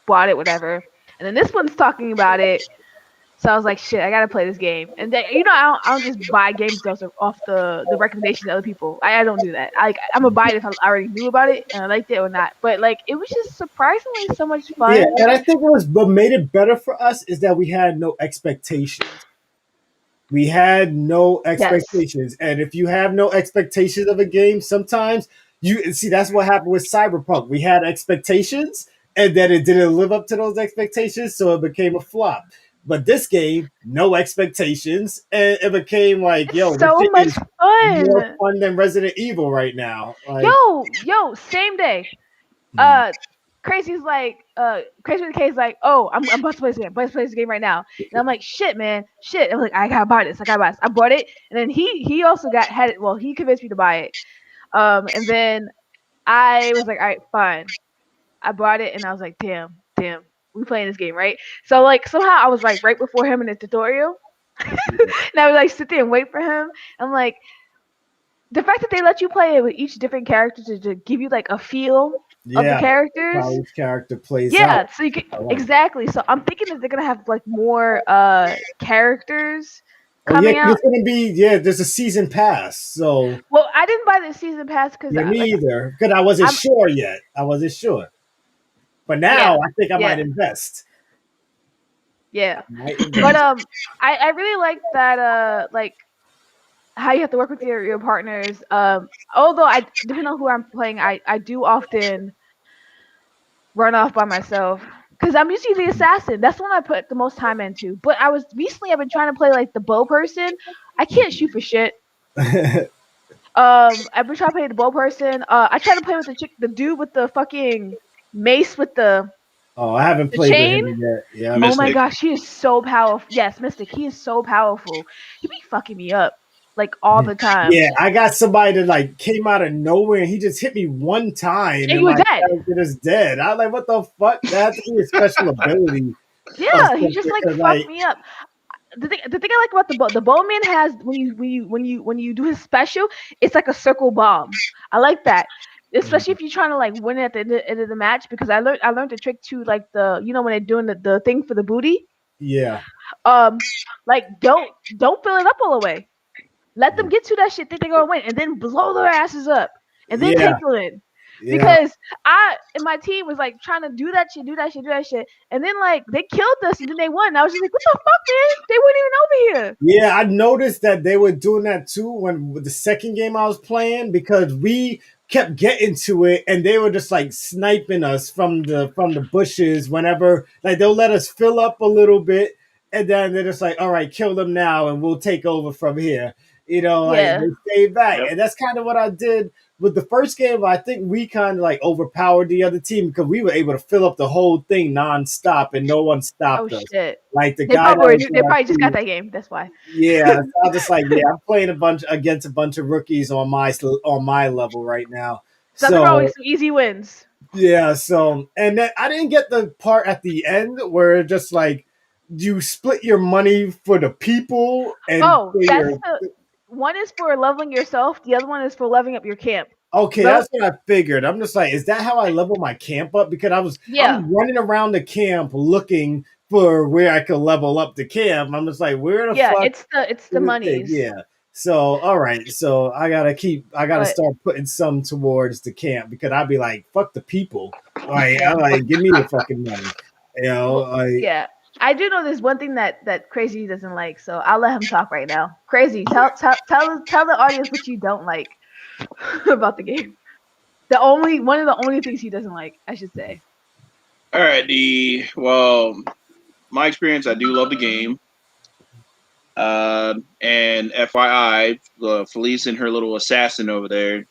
bought it, whatever. And then this one's talking about it. So I was like, shit, I gotta play this game. And then, I don't just buy games off the recommendations of other people. I don't do that. I'm gonna buy it if I already knew about it and I liked it or not. But like, it was just surprisingly so much Yeah, fun. and I think what made it better for us is that we had no expectations. We had no Yes. expectations. And if you have no expectations of a game, sometimes you see that's what happened with Cyberpunk. We had expectations and then it didn't live up to those expectations, so it became a flop. But this game, no expectations, and it became like, It's yo, this so shit much is more fun. fun than Resident Evil right now. Like, Yo, same day. uh Crazy's like, Crazy with the K is like, oh, I'm about to play this game. I'm about to play this game right now. And I'm like, shit, man, shit. I'm like, I gotta buy this. I gotta buy this. I bought it, and then he also had it. Well, he convinced me to buy it. And then I was like, all right, fine. I bought it, and I was like, damn, we playing this game, right? So like somehow I was like right before him in the tutorial, and I would like sit there and wait for him. I'm like, the fact that they let you play it with each different character to give you like a feel of the yeah, how characters. each character plays out. Yeah, so you can I like. exactly. So I'm thinking that they're gonna have like more characters Oh yeah, coming 'cause out. it's gonna be there's a season pass, so Well, I didn't buy the season pass because yeah, me like either. Because I wasn't I'm sure yet. I wasn't sure. But yeah, now I think I might yeah, invest. yeah. I might But invest. I really like that like how you have to work with your partners. Although I depending on who I'm playing, I do often run off by myself because I'm usually the assassin. That's the one I put the most time into. But I've been trying to play like the bow person. I can't shoot for shit. I've been trying to play the bow person. I tried to play with the dude with the fucking mace with Oh, I haven't the played with chain. him yet. Yeah, Oh my Mystic. gosh, he is so powerful. Yes, Mystic, he is so powerful. He be fucking me up like all the time. yeah. I got somebody that like came out of nowhere and he just hit me one time And and you were my dead. character is dead. I was like, what the fuck? That has to be a special ability or Yeah, he something. just like 'Cause, fucked like, me up. The thing I like about the bowman has when you do his special, it's like a circle bomb. I like that, especially if you're trying to like win it at the end of the match because I learned the trick to like when they're doing the thing for the booty. yeah, Um, like don't fill it up all the way. Let them get to that shit, think they're gonna win, and then blow their asses up, and then yeah, take the win. yeah. Because I and my team was like trying to do that shit, and then like they killed us, and then they won. And I was just like, what the fuck, man? They weren't even over here. Yeah, I noticed that they were doing that too when with the second game I was playing because we kept getting to it and they were just like sniping us from the bushes whenever like they'll let us fill up a little bit and then they're just like, all right, kill them now, and we'll take over from here. Like Yeah. they stay back, Yep. and that's kind of what I did with the first game. I think we kind of like overpowered the other team because we were able to fill up the whole thing nonstop, and no one Oh stopped us. shit. Like the They guy that probably were was new, in they our probably just got team, that game. That's why. yeah. So I was just like, yeah, I'm playing against a bunch of rookies on my level right now. Nothing wrong with So some easy wins. yeah, so and then I didn't get the part at the end where it just like you split your money for the people and Oh, for that's your the one is for leveling yourself. The other one is for leveling up your camp. okay, Those, that's what I figured. I'm just like, is that how I level my camp up? Because yeah. I'm running around the camp looking for where I could level up the camp. I'm just like, where the Yeah, fuck it's the is this thing? monies. Yeah. So all right, so I gotta But start putting some towards the camp because I'd be like, fuck the people. Like I'm like, give me the fucking money. well, Like yeah. I do know there's one thing that Crazy doesn't like, so I'll let him talk right now. Crazy, tell the audience what you don't like about the game. One of the only things he doesn't like, I should say. All right. My experience, I do love the game. And FYI, Felice and her little assassin over there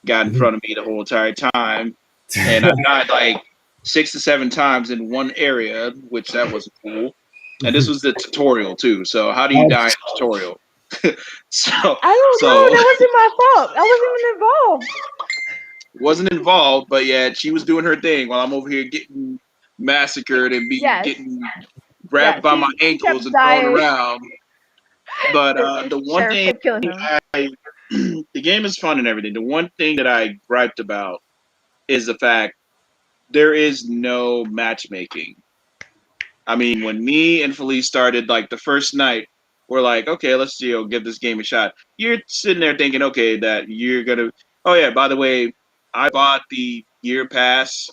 got in front of me the whole entire time, and I died like 6 to 7 times in one area, which that wasn't cool. And this was the tutorial too. So how do you die in a tutorial? so I don't know. so That wasn't my fault. I wasn't even involved. wasn't involved, but yeah, she was doing her thing while I'm over here getting massacred and Yes. getting Yeah. grabbed by my She ankles kept and thrown dying. around. But The the one sheriff thing kept killing him. the game is fun and everything. The one thing that I griped about is the fact there is no matchmaking. I mean, when me and Felice started, like the first night, we're like, okay, let's give this game a shot. You're sitting there thinking, okay, that you're gonna. Oh yeah, by the way, I bought the year pass.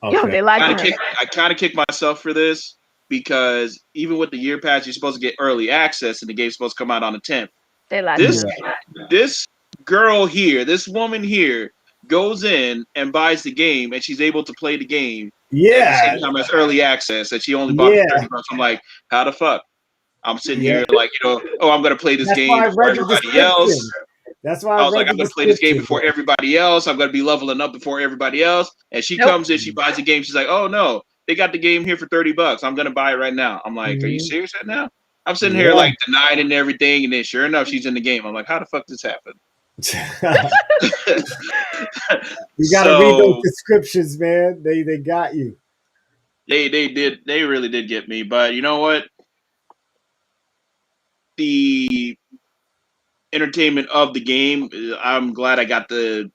Yo, okay. they lied to him. I kind of kicked myself for this because even with the year pass, you're supposed to get early access, and the game's supposed to come out on the 10th. They lied to This him. Yeah. this girl here, this woman here, goes in and buys the game, and she's able to play the game at the Yeah. same time as early access, and she only bought for Yeah. $30. I'm like, how the fuck? I'm sitting Yeah. here like, oh, I'm gonna play this That's game why I before read the everybody else. description. That's why I I was read like, the I'm gonna play this game description. before everybody else. I'm gonna be leveling up before everybody else. And she Nope. comes in, she buys the game. She's like, oh no, they got the game here for $30. I'm gonna buy it right now. I'm like, are you Mhm. serious right now? I'm sitting here Yeah. like denying and everything, and then sure enough, she's in the game. I'm like, how the fuck this happened? You got to read those So descriptions, man. They got you. they really did get me. But you know what? The entertainment of the game, I'm glad I got the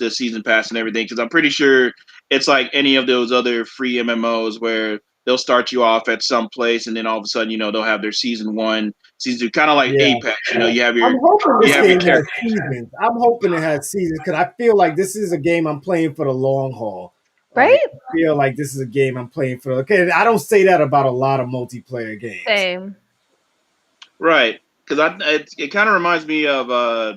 season pass and everything because I'm pretty sure it's like any of those other free MMOs where they'll start you off at some place and then all of a sudden they'll have their season 2, kind of like Yeah. Apex. I'm hoping You this have your game has character. seasons. I'm hoping it has seasons because I feel like this is a game I'm playing for the long haul. Like Right? I feel like this is a game I'm playing for. Okay, I don't say that about a lot of multiplayer games. Same. Right. Because it kind of reminds me of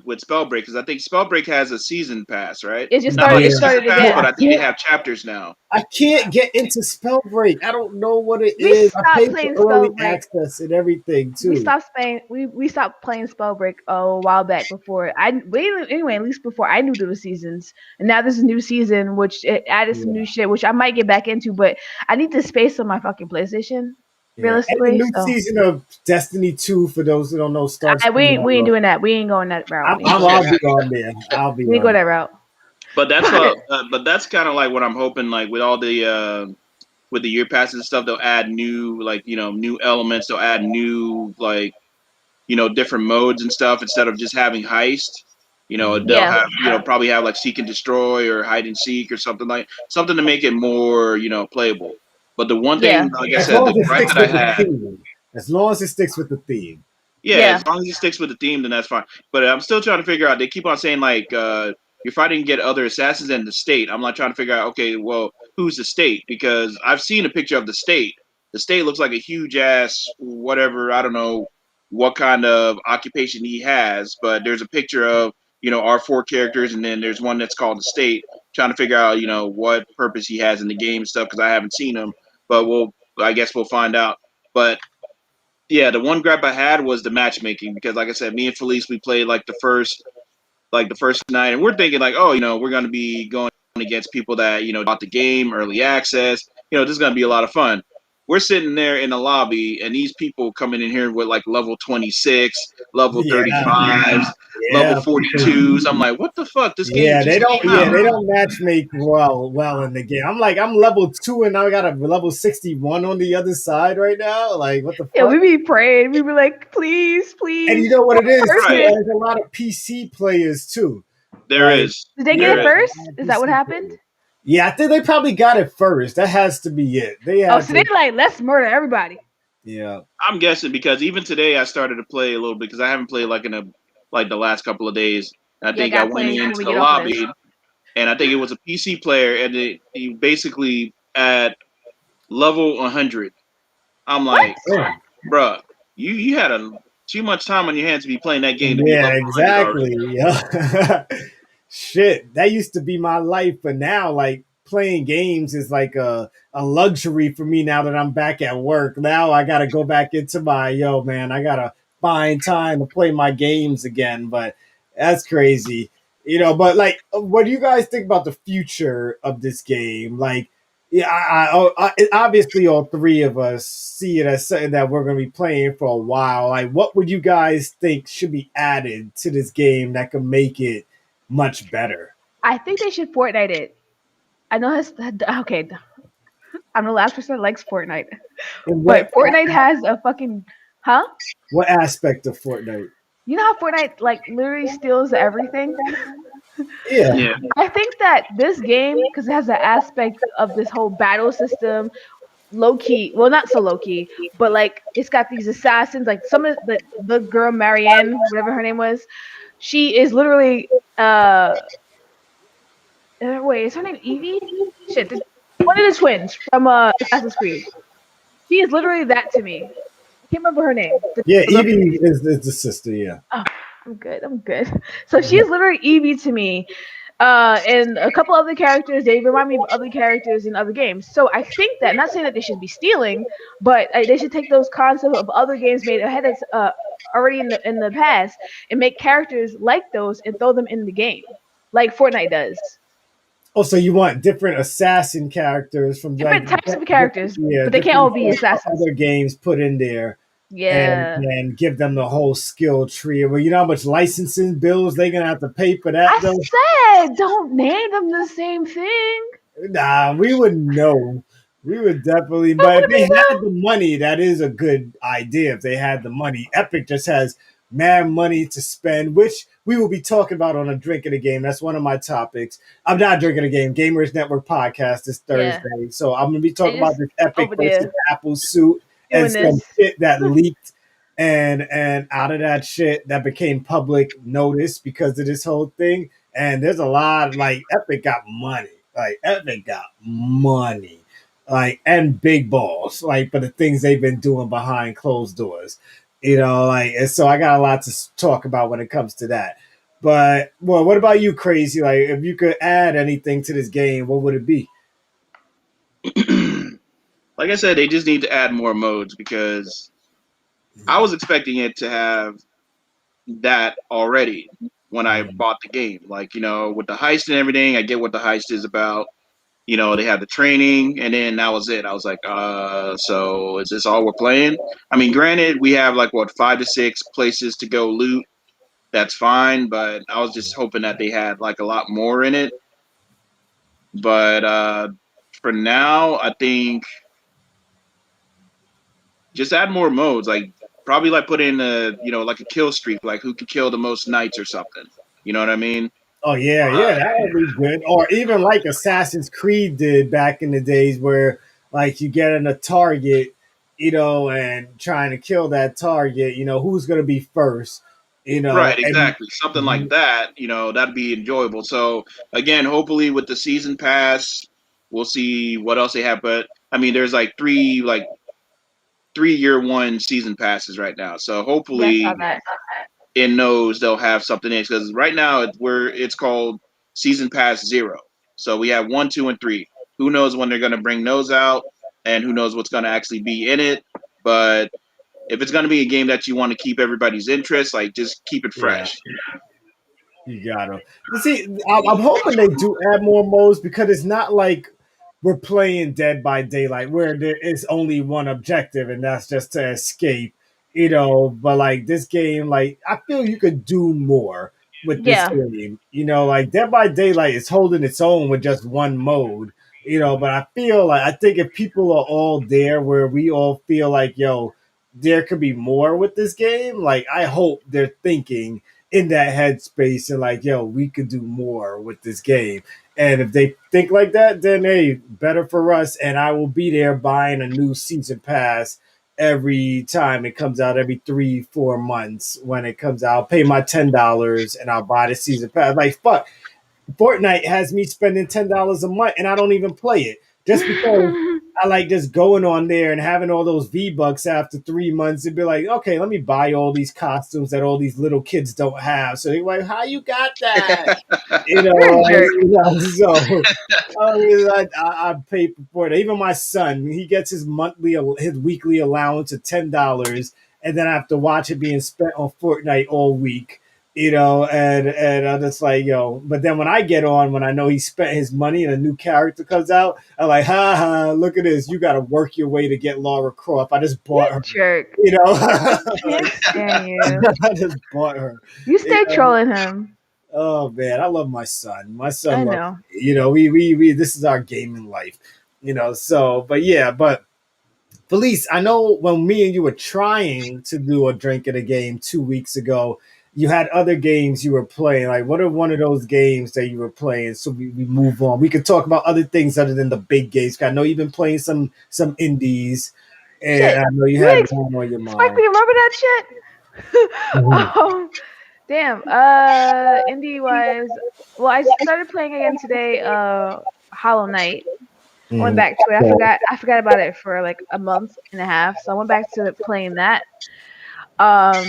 with Spellbreak because I think Spellbreak has a season pass, right? It just Not started. really It a Yeah. season started pass, Well, but again. I think they have chapters now. I can't get into Spellbreak. I don't know what it We is. I stopped paid for playing early Spellbreak. access and everything We too. stopped playing. We stopped playing Spellbreak a while back before anyway, at least before I knew there was seasons. And now there's a new season which it added some Yeah. new shit which I might get back into, but I need the space on my fucking PlayStation, Yeah. And the realistically. new So season of Destiny 2, for those who don't know, starts we coming ain't we ain't out. doing that. We ain't going that route. We ain't going that I'll route. be on there. I'll be We ain't go on that route. But that's Pocket. but that's kind of like what I'm hoping. Like with all the with the year passes and stuff, they'll add new new elements. They'll add new different modes and stuff instead of just having heist. They'll Yeah. have probably have like seek and destroy or hide and seek or something to make it more playable. But the one Yeah. thing, like I as said, long the as it gripe sticks that I with the had. theme. As long as it sticks with the theme. Yeah, Yeah. as long as it sticks with the theme, then that's fine. But I'm still trying to figure out. They keep on saying like you're fighting to get other assassins and the state. I'm not trying to figure out. Okay, well, who's the state? Because I've seen a picture of the state. The state looks like a huge ass whatever. I don't know what kind of occupation he has, but there's a picture of our four characters, and then there's one that's called the state. Trying to figure out what purpose he has in the game and stuff because I haven't seen him. But I guess we'll find out. But yeah, the one gripe I had was the matchmaking because, like I said, me and Felice we played like the first night, and we're thinking like, oh, we're going to be going against people that bought the game early access. This is going to be a lot of fun. We're sitting there in the lobby, and these people coming in here with like level 26, level Yeah, 35s, level yeah, people. 42s. I'm like, what the fuck? This game Yeah, they just don't. came Yeah, out. they don't match make well in the game. I'm like, I'm level 2, and now I got a level 61 on the other side right now. Like, what the Yeah, we fuck? be praying. We be like, please, And you please, know what one it is too? Right. person. There's a lot of PC players too. There Like, is. Did they get yeah, it There is. a first? lot of Is that what PC happened? players. Yeah, I think they probably got it first. That has to be it. They Oh, had so they to. like, let's murder everybody. Yeah, I'm guessing because even today I started to play a little bit because I haven't played like the last couple of days. And I Yeah, I think I got went playing when into we the get off of this. lobby and I think it was a PC player and he basically at level 100. I'm What? like, bruh, you had too much time on your hands to be playing that game to be yeah, level 100 already. exactly. Yeah. Shit, that used to be my life, but now like playing games is like a luxury for me now that I'm back at work. Now I gotta go back into my man, I gotta find time to play my games again. But that's crazy. But like what do you guys think about the future of this game? Like, yeah, obviously all three of us see it as something that we're gonna be playing for a while. Like, what would you guys think should be added to this game that could make it much better? I think they should Fortnite it. I know it's okay. I'm the last person that likes Fortnite, And but Fortnite has a fucking huh? what aspect of Fortnite? You know how Fortnite like literally steals everything? Yeah, Yeah. I think that this game, because it has an aspect of this whole battle system, low key, well, not so low key, but like it's got these assassins, like some of the girl Marianne, whatever her name was, she is literally wait, is her name Evie? Shit, one of the twins from Assassin's Creed. She is literally that to me. I can't remember her name. yeah. The Evie is the sister. Yeah. Oh, I'm good. I'm good. So she's literally Evie to me. And a couple other characters, they remind me of other characters in other games. So I think that, not saying that they should be stealing, but they should take those concepts of other games made ahead of already in the past and make characters like those and throw them in the game, like Fortnite does. Oh, so you want different assassin characters from like Different types of characters, but they can't all different be assassins. other games put in there Yeah. and give them the whole skill tree. Well, you know how much licensing bills they're gonna have to pay for that though. I said, don't name them the same thing. Nah, we wouldn't know. We would definitely, But but if would they we had know? the money, that is a good idea. If they had the money, Epic just has mad money to spend, which we will be talking about on a Drink of the Game. That's one of my topics. I'm not drinking a game. Gamers Network podcast this Yeah. Thursday, so I'm gonna be They talking about just this Epic over versus there Apple suit and doing some this. shit that leaked. And out of that shit that became public notice because of this whole thing, and there's a lot like Epic got money. Like Epic got money. Like and big balls, like for the things they've been doing behind closed doors. Like and so I got a lot to talk about when it comes to that. But well, what about you, Crazy? Like if you could add anything to this game, what would it be? Like I said, they just need to add more modes because I was expecting it to have that already when I Yeah. bought the game. Like, with the heist and everything, I get what the heist is about. They have the training, and then that was it. I was like, so is this all we're playing? I mean, granted, we have like what 5 to 6 places to go loot. That's fine, but I was just hoping that they had like a lot more in it. But for now, I think just add more modes. Like probably like put in like a kill streak, like who could kill the most knights or something. You know what I mean? Oh yeah, yeah, that would be good. Or even like Assassin's Creed did back in the days, where like you get in a target, and trying to kill that target. Who's gonna be first, Right, and exactly. Something like that, that'd be enjoyable. So again, hopefully with the season pass, we'll see what else they have. But I mean, there's like 3 year one season passes right now. So Yeah, I saw hopefully that. in those they'll have something in because right now it's called season pass 0. So we have 1, 2, and 3. Who knows when they're going to bring those out, and who knows what's going to actually be in it. But if it's going to be a game that you want to keep everybody's interest, like just keep it Yeah. fresh. You gotta. But see, I'm hoping they do add more modes because it's not like we're playing Dead by Daylight where there is only one objective and that's just to escape, But like this game, like I feel you could do more with this Yeah. game. Like Dead by Daylight is holding its own with just one mode. But I feel like I think if people are all there where we all feel like, yo, there could be more with this game, like I hope they're thinking in that headspace and like, yo, we could do more with this game. And if they think like that, then hey, better for us. And I will be there buying a new season pass every time it comes out, every 3-4 months when it comes out. I'll pay my $10 and I'll buy the season pass. Like fuck, Fortnite has me spending $10 a month and I don't even play it just because I like just going on there and having all those V-Bucks after 3 months and be like, okay, let me buy all these costumes that all these little kids don't have. So they're like, how you got that? You're a jerk. So I pay for it. Even my son, he gets his weekly allowance of $10, and then I have to watch it being spent on Fortnite all week. And I'm just like, yo. But then when I get on, when I know he spent his money and a new character comes out, I'm like, ha ha, look at this. You got to work your way to get Laura Croft. I just You bought her. jerk. Can't stand you. I just bought her. You You stay know? trolling him. Oh man, I love my son. My I son loves know. me. We this is our gaming life. So but yeah, but Felice, I know when me and you were trying to do a drink at a game 2 weeks ago, you had other games you were playing. Like, what are one of those games that you were playing? So we move on. We could talk about other things other than the big games. 'Cause I know you've been playing some indies, and Shit. I know you You had ex- one on your expect mind. me to remember that shit? Mhm. Damn. Indie wise, well, I started playing again today. Hollow Knight. I went Mhm. back to it. I forgot about it for like a month and a half, so I went back to playing that. Um,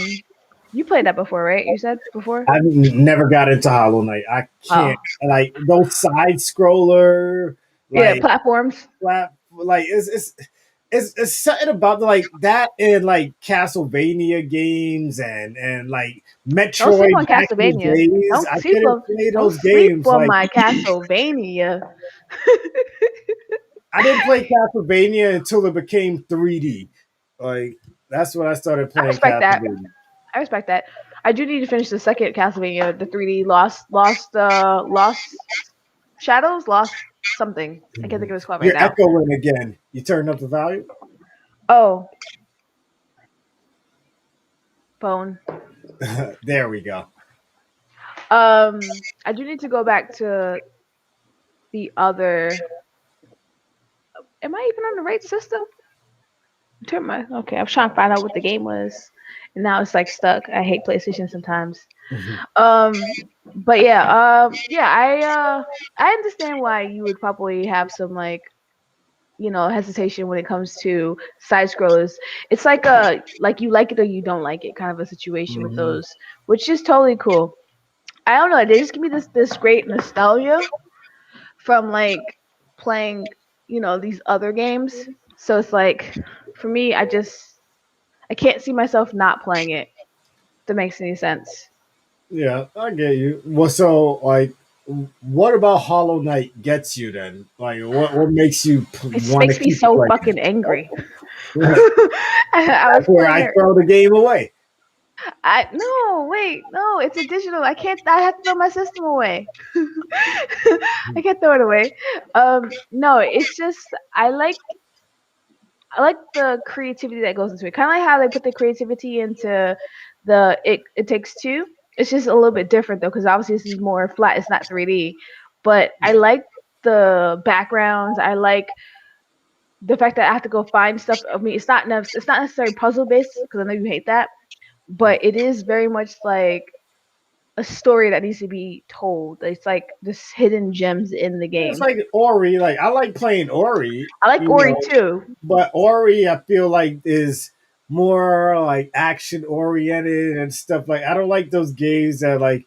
you played that before, right? You said before. Never got into Hollow Knight. I Oh, can't like those side scroller yeah, like platforms. like it's something about like that and like Castlevania games and like Don't sleep Metroid on back in the Castlevania. days. I couldn't play Don't those sleep games. on Like my Castlevania. I didn't play Castlevania until it became 3D. Like that's when I started I playing respect that. Castlevania. I respect that. I do need to finish the second Castlevania, the 3D Lost Shadows, Lost something. I can't think of his called right You're now. echoing again. You turned up the volume? Oh, phone. There we go. I do need to go back to the other. Am I even on the right system? Turn my okay. I was trying to find out what the game was, and now it's like stuck. I hate PlayStation sometimes. Um, but yeah. I understand why you would probably have some like hesitation when it comes to side scrollers. It's like you like it or you don't like it kind of a situation with Mhm. those, which is totally cool. I don't know. They just give me this great nostalgia from like playing these other games. So it's like for me, I can't see myself not playing it. If that makes any sense. Yeah, I get you. Well, so like, what about Hollow Knight gets you then? Like, what makes you It want to makes me keep so playing? fucking angry. That's I was where playing I it. throw the game away. I no wait no, it's a digital. I can't. I have to throw my system away. I can't throw it away. No, it's just I like the creativity that goes into it. Kind of like how they put the creativity into the it takes two. It's just a little bit different though, because obviously this is more flat. It's not 3D, but I like the backgrounds. I like the fact that I have to go find stuff. I mean, it's not necessarily puzzle based because I know you hate that, but it is very much like a story that needs to be told. It's like just hidden gems in the It's game. like Ori. Like I like playing Ori, I like Ori too. but Ori I feel like is more like action oriented and stuff. Like I don't like those games that like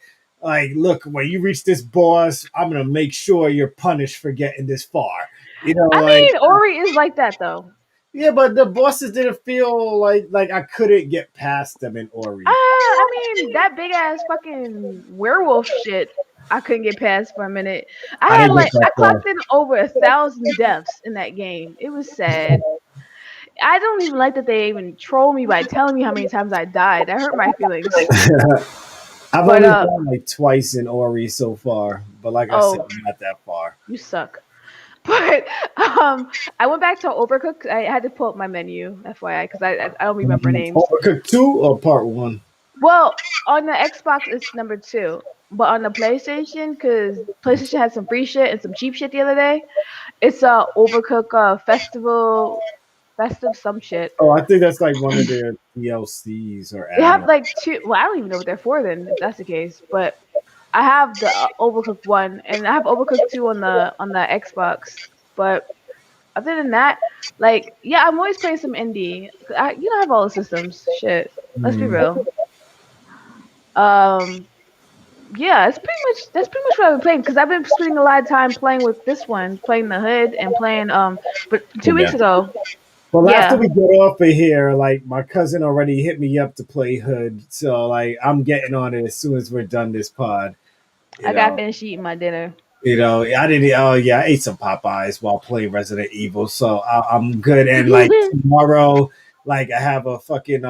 look when you reach this boss, I'm gonna make sure you're punished for getting this far. I Like mean, Ori is like that though. Yeah, but the bosses didn't feel like I couldn't get past them in Ori. I mean, that big ass fucking werewolf shit, I couldn't get past for a minute. I didn't get I that far. clocked in over 1,000 deaths in that game. It was sad. I don't even like that they even troll me by telling me how many times I died. That hurt my feelings. I've But only gone like twice in Ori so far, but like I said, oh, I'm not that far. you suck. But I went back to Overcooked. I had to pull up my menu, FYI, because I don't remember names. Overcooked 2 or part 1? Well, on the Xbox it's number 2, but on the PlayStation, because PlayStation had some free shit and some cheap shit the other day. It's a Overcook festive some shit. Oh, I think that's like one of their DLCs or They have add-ons. like two. Well, I don't even know what they're for then, if that's the case. But I have the Overcooked 1, and I have Overcooked 2 on the Xbox. But other than that, like, yeah, I'm always playing some indie. You don't have all the systems. Shit. Let's be Hmm. real. Um, yeah, that's pretty much what I've been playing because I've been spending a lot of time playing with this one, playing the hood and playing But 2 weeks Yeah. ago, Well, after yeah, we get off of here, like my cousin already hit me up to play Hood, so like I'm getting on it as soon as we're done this pod. You I got know, finished eating my dinner. I didn't. Oh yeah, I ate some Popeyes while playing Resident Evil, so I'm good. And like tomorrow, like I have a fucking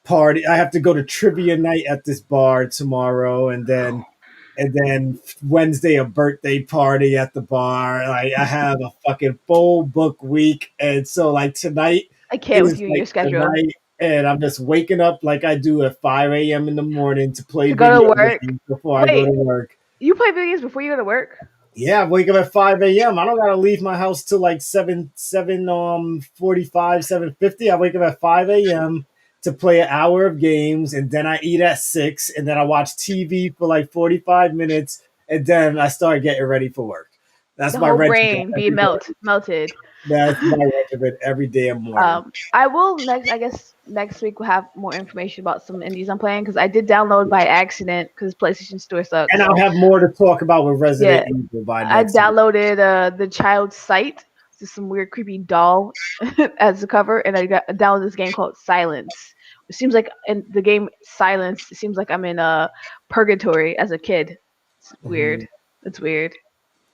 party. I have to go to trivia night at this bar tomorrow, and then Wednesday a birthday party at the bar. Like I have a fucking full book week, and so like tonight I can't with is you and like your the schedule. night, and I'm just waking up like I do at 5 a.m. in the morning to play To go to video work. games before I go Wait, to work. you play video games before you go to work? Yeah, I wake up at 5 a.m. I don't gotta leave my house till like 7 45, 7:50. I wake up at 5 a.m. to play an hour of games, and then I eat at 6, and then I watch TV for like 45 minutes, and then I start getting ready for work. That's The my whole regimen brain being every day. melted. That's my regimen every day morning. I will next. I guess next week we'll have more information about some indies I'm playing because I did download by accident because PlayStation Store And sucks. I'll have more to talk about with Yeah, Resident Evil by I next week. downloaded the Child's Sight. It's just some weird creepy doll as the cover, and I downloaded this game called Silence. It seems like in the game Silence, it seems like I'm in purgatory as a kid. It's Mhm. weird. It's weird.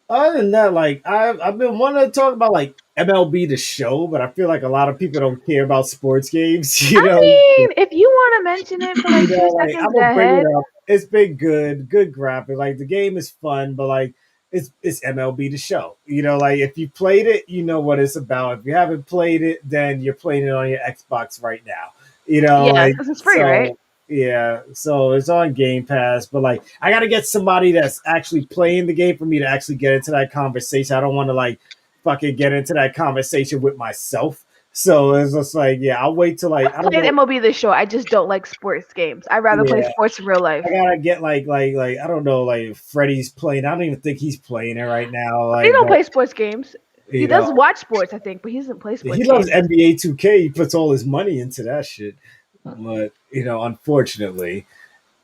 Other than that, like I've been wanting to talk about like MLB the show, but I feel like a lot of people don't care about sports games. I mean, if you want to mention it for like two Like I'm seconds gonna bring ahead, it up. It's been good graphic. Like the game is fun, but like it's MLB the show. Like if you played it, you know what it's about. If you haven't played it, then you're playing it on your Xbox right now. yeah, Like because it's free, right? so. Yeah, so it's on Game Pass, but like I gotta get somebody that's actually playing the game for me to actually get into that conversation. I don't want to like fucking get into that conversation with myself. So it's just like, yeah, I'll wait till like I I've don't played know. MLB the show. I just don't like sports games. I'd rather play Yeah, sports in real life. I gotta get like I don't know, like Freddie's playing. I don't even think he's playing it right now. He Like, don't but play sports games. He you does know, watch sports, I think, but he doesn't play he sports loves games. NBA 2K. He puts all his money into that shit. But unfortunately,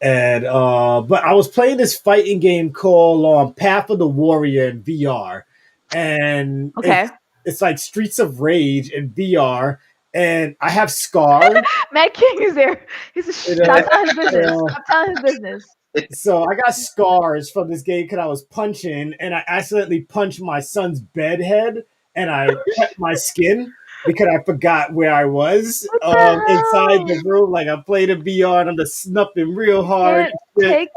and but I was playing this fighting game called Path of the Warrior in VR, and Okay. it's like Streets of Rage in VR, and I have scars. Matt King is there. He's a You stop know, telling his business. uh, Stop telling his business. So I got scars from this game because I was punching and I accidentally punched my son's bed head and I cut my skin because I forgot where I was What the inside hell? the room. Like I played a VR and I'm just snuffing real hard Can't and shit. take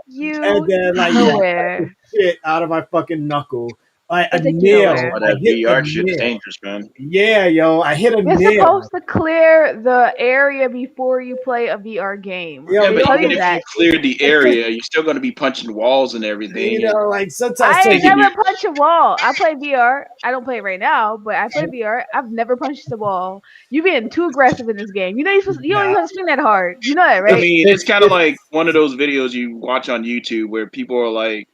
And you then like yeah, I cut the nowhere. shit out of my fucking knuckle. Like a Can't take you nail. nowhere. Oh, I that hit a VR shit is nail. dangerous, man. Yeah, yo, I hit a You're nail. supposed to clear the area before you play a VR game. Yo, Yeah, They but tell even you if you that. clear the it takes, area, you're still going to be punching walls and everything, and like sometimes I it's ain't taking you. never punched a wall. I play VR. I don't play it right now, but I play VR. I've never punched a wall. You being too aggressive in this game. You don't even nah, have to swing that hard. You know that, I right? mean, it's kind of it's like one of those videos you watch on YouTube where people are like,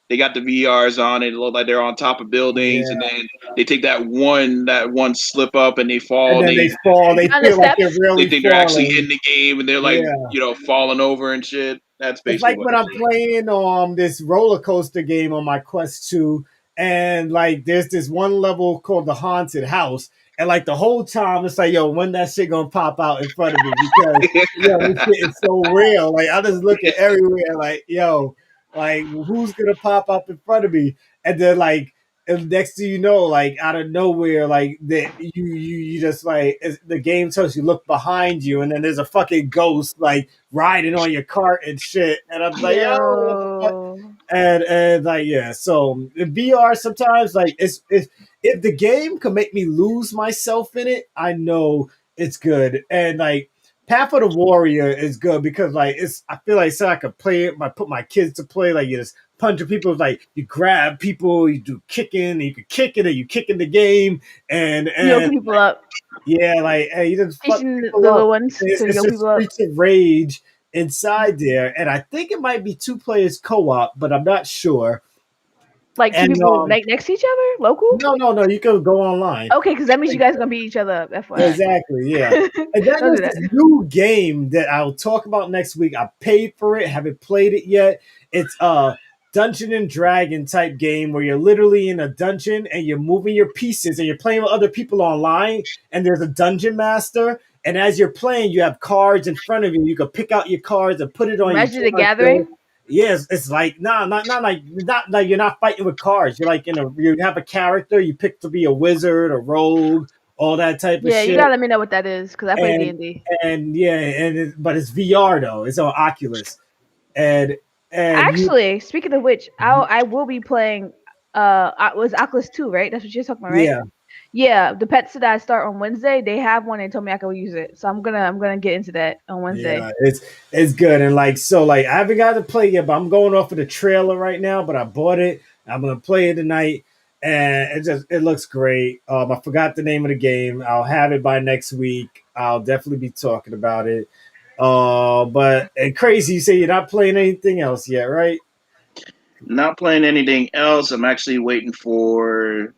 they got the VRs on, and it look like they're on top of buildings, and yeah. then they take that one slip up and they fall, And and then they they fall. They On the feel like they're steps. they really think they're actually falling. in the game, and they're like, Yeah, falling over and shit. That's it's basically like what when it I'm is. playing this roller coaster game on my Quest 2, and like there's this one level called the haunted house, And like the whole time, it's like, yo, when that shit gonna pop out in front of me? Because yo, this shit is so real. Like I just look at everywhere, like yo, like who's gonna pop up in front of me? And then like, and next thing you know, like out of nowhere, like that you just like the game tells you look behind you, and then there's a fucking ghost like riding on your cart and shit. And I'm like, yo, what the fuck? Yo. And like yeah, so in VR sometimes like it's if the game can make me lose myself in it, I know it's good. And like Path of the Warrior is good because like it's I feel like so I could play it, I put my kids to play, like you just punch people, like you grab people, you do kicking, you can kick it or you kick in the game You and open people up. yeah, like hey, you just fuck Teaching the people little up. ones to It's yoke just people up. streets of rage inside there, and I think it might be two players co-op, but I'm not sure. Like two And people next to each other, local. no, you can go online. Okay, because that means you Like, guys gonna beat each other up. FYI. exactly, yeah. And then Don't do there's that. this new game that I'll talk about next week. I paid for it, haven't played it yet. It's a Dungeon and Dragon type game where you're literally in a dungeon and you're moving your pieces and you're playing with other people online. And there's a dungeon master. And as you're playing, you have cards in front of you. You can pick out your cards and put it on your Magic the character. Gathering. Yes, it's like not like you're not fighting with cards. You're like you have a character. You pick to be a wizard, a rogue, all that type of Yeah, you shit. gotta let me know what that is because I play D And and D. and yeah, but it's VR though. It's on Oculus, and and you Actually, speaking of which, I will be playing. Was Oculus 2, right? That's what you're talking about, right? yeah Yeah, the pets that I start on Wednesday, they have one. They told me I could use it, so I'm gonna get into that on Wednesday. yeah it's good and like so like I haven't got to play yet, but I'm going off of the trailer right now. But I bought it. I'm gonna play it tonight, and it looks great. I forgot the name of the game. I'll have it by next week. I'll definitely be talking about it. But and crazy, you say you're not playing anything else yet, right? Not playing anything else. I'm actually waiting for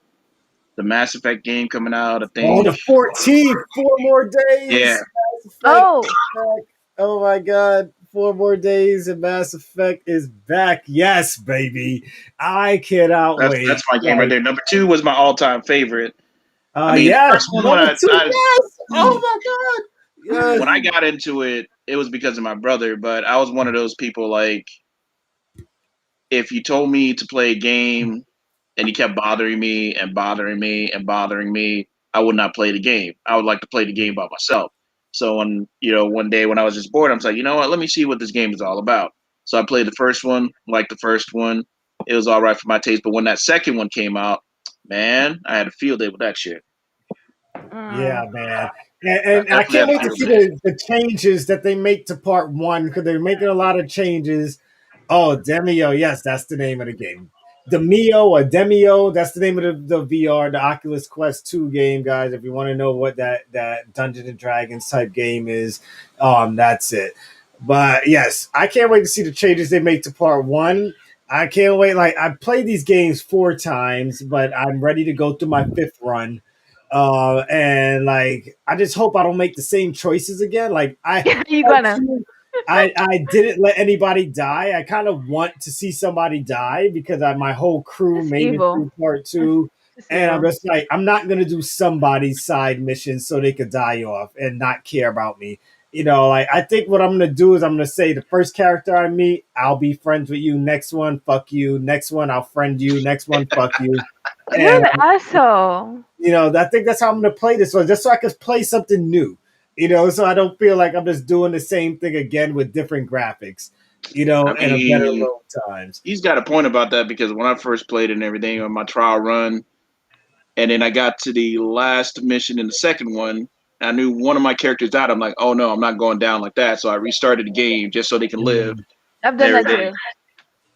the Mass Effect game coming out. I Oh, think. the 14th, 4 more days. Yeah, Mass Effect Oh, is back. Oh my God, 4 more days and Mass Effect is back. Yes, baby. I cannot that's wait. my game right Like, there. Number two was my all time favorite. I mean, the yes, first one number two. Yes. Oh my God. when Yes. I got into it, it was because of my brother. But I was one of those people like if you told me to play a game and he kept bothering me and bothering me and bothering me, I would not play the game. I would like to play the game by myself. So when one day when I was just bored, I was like, you know what? Let me see what this game is all about. So I played the first one, liked the first one. It was all right for my taste. But when that second one came out, man, I had a field day with that shit. Yeah, mm. man. I And I definitely can't had a wait to field see day. the changes that they make to part one because they're making a lot of changes. Oh, Demio. Yes, that's the name of the game. Demio or Demio, that's the name of the VR, the Oculus Quest 2 game, guys. If you want to know what that Dungeons and Dragons type game is, that's it. But yes, I can't wait to see the changes they make to part one. I can't wait. Like I've played these games 4 times, but I'm ready to go through my fifth run. And like I just hope I don't make the same choices again. Like You gonna? I didn't let anybody die. I kind of want to see somebody die because my whole crew It's made it evil. through part It's, two. it's And I'm evil. just like, I'm not gonna do somebody's side mission so they could die off and not care about me. Like I think what I'm gonna do is I'm gonna say the first character I meet, I'll be friends with you. Next one, fuck you. Next one, I'll friend you. Next one, fuck you. You're And an asshole. I think that's how I'm gonna play this one, just so I can play something new. So I don't feel like I'm just doing the same thing again with different graphics. I And a better mean, load times. he's got a point about that because when I first played and everything on my trial run, and then I got to the last mission in the second one, I knew one of my characters died. I'm like, oh no, I'm not going down like that. So I restarted the game just so they can live Mm. I've and done that everything. too.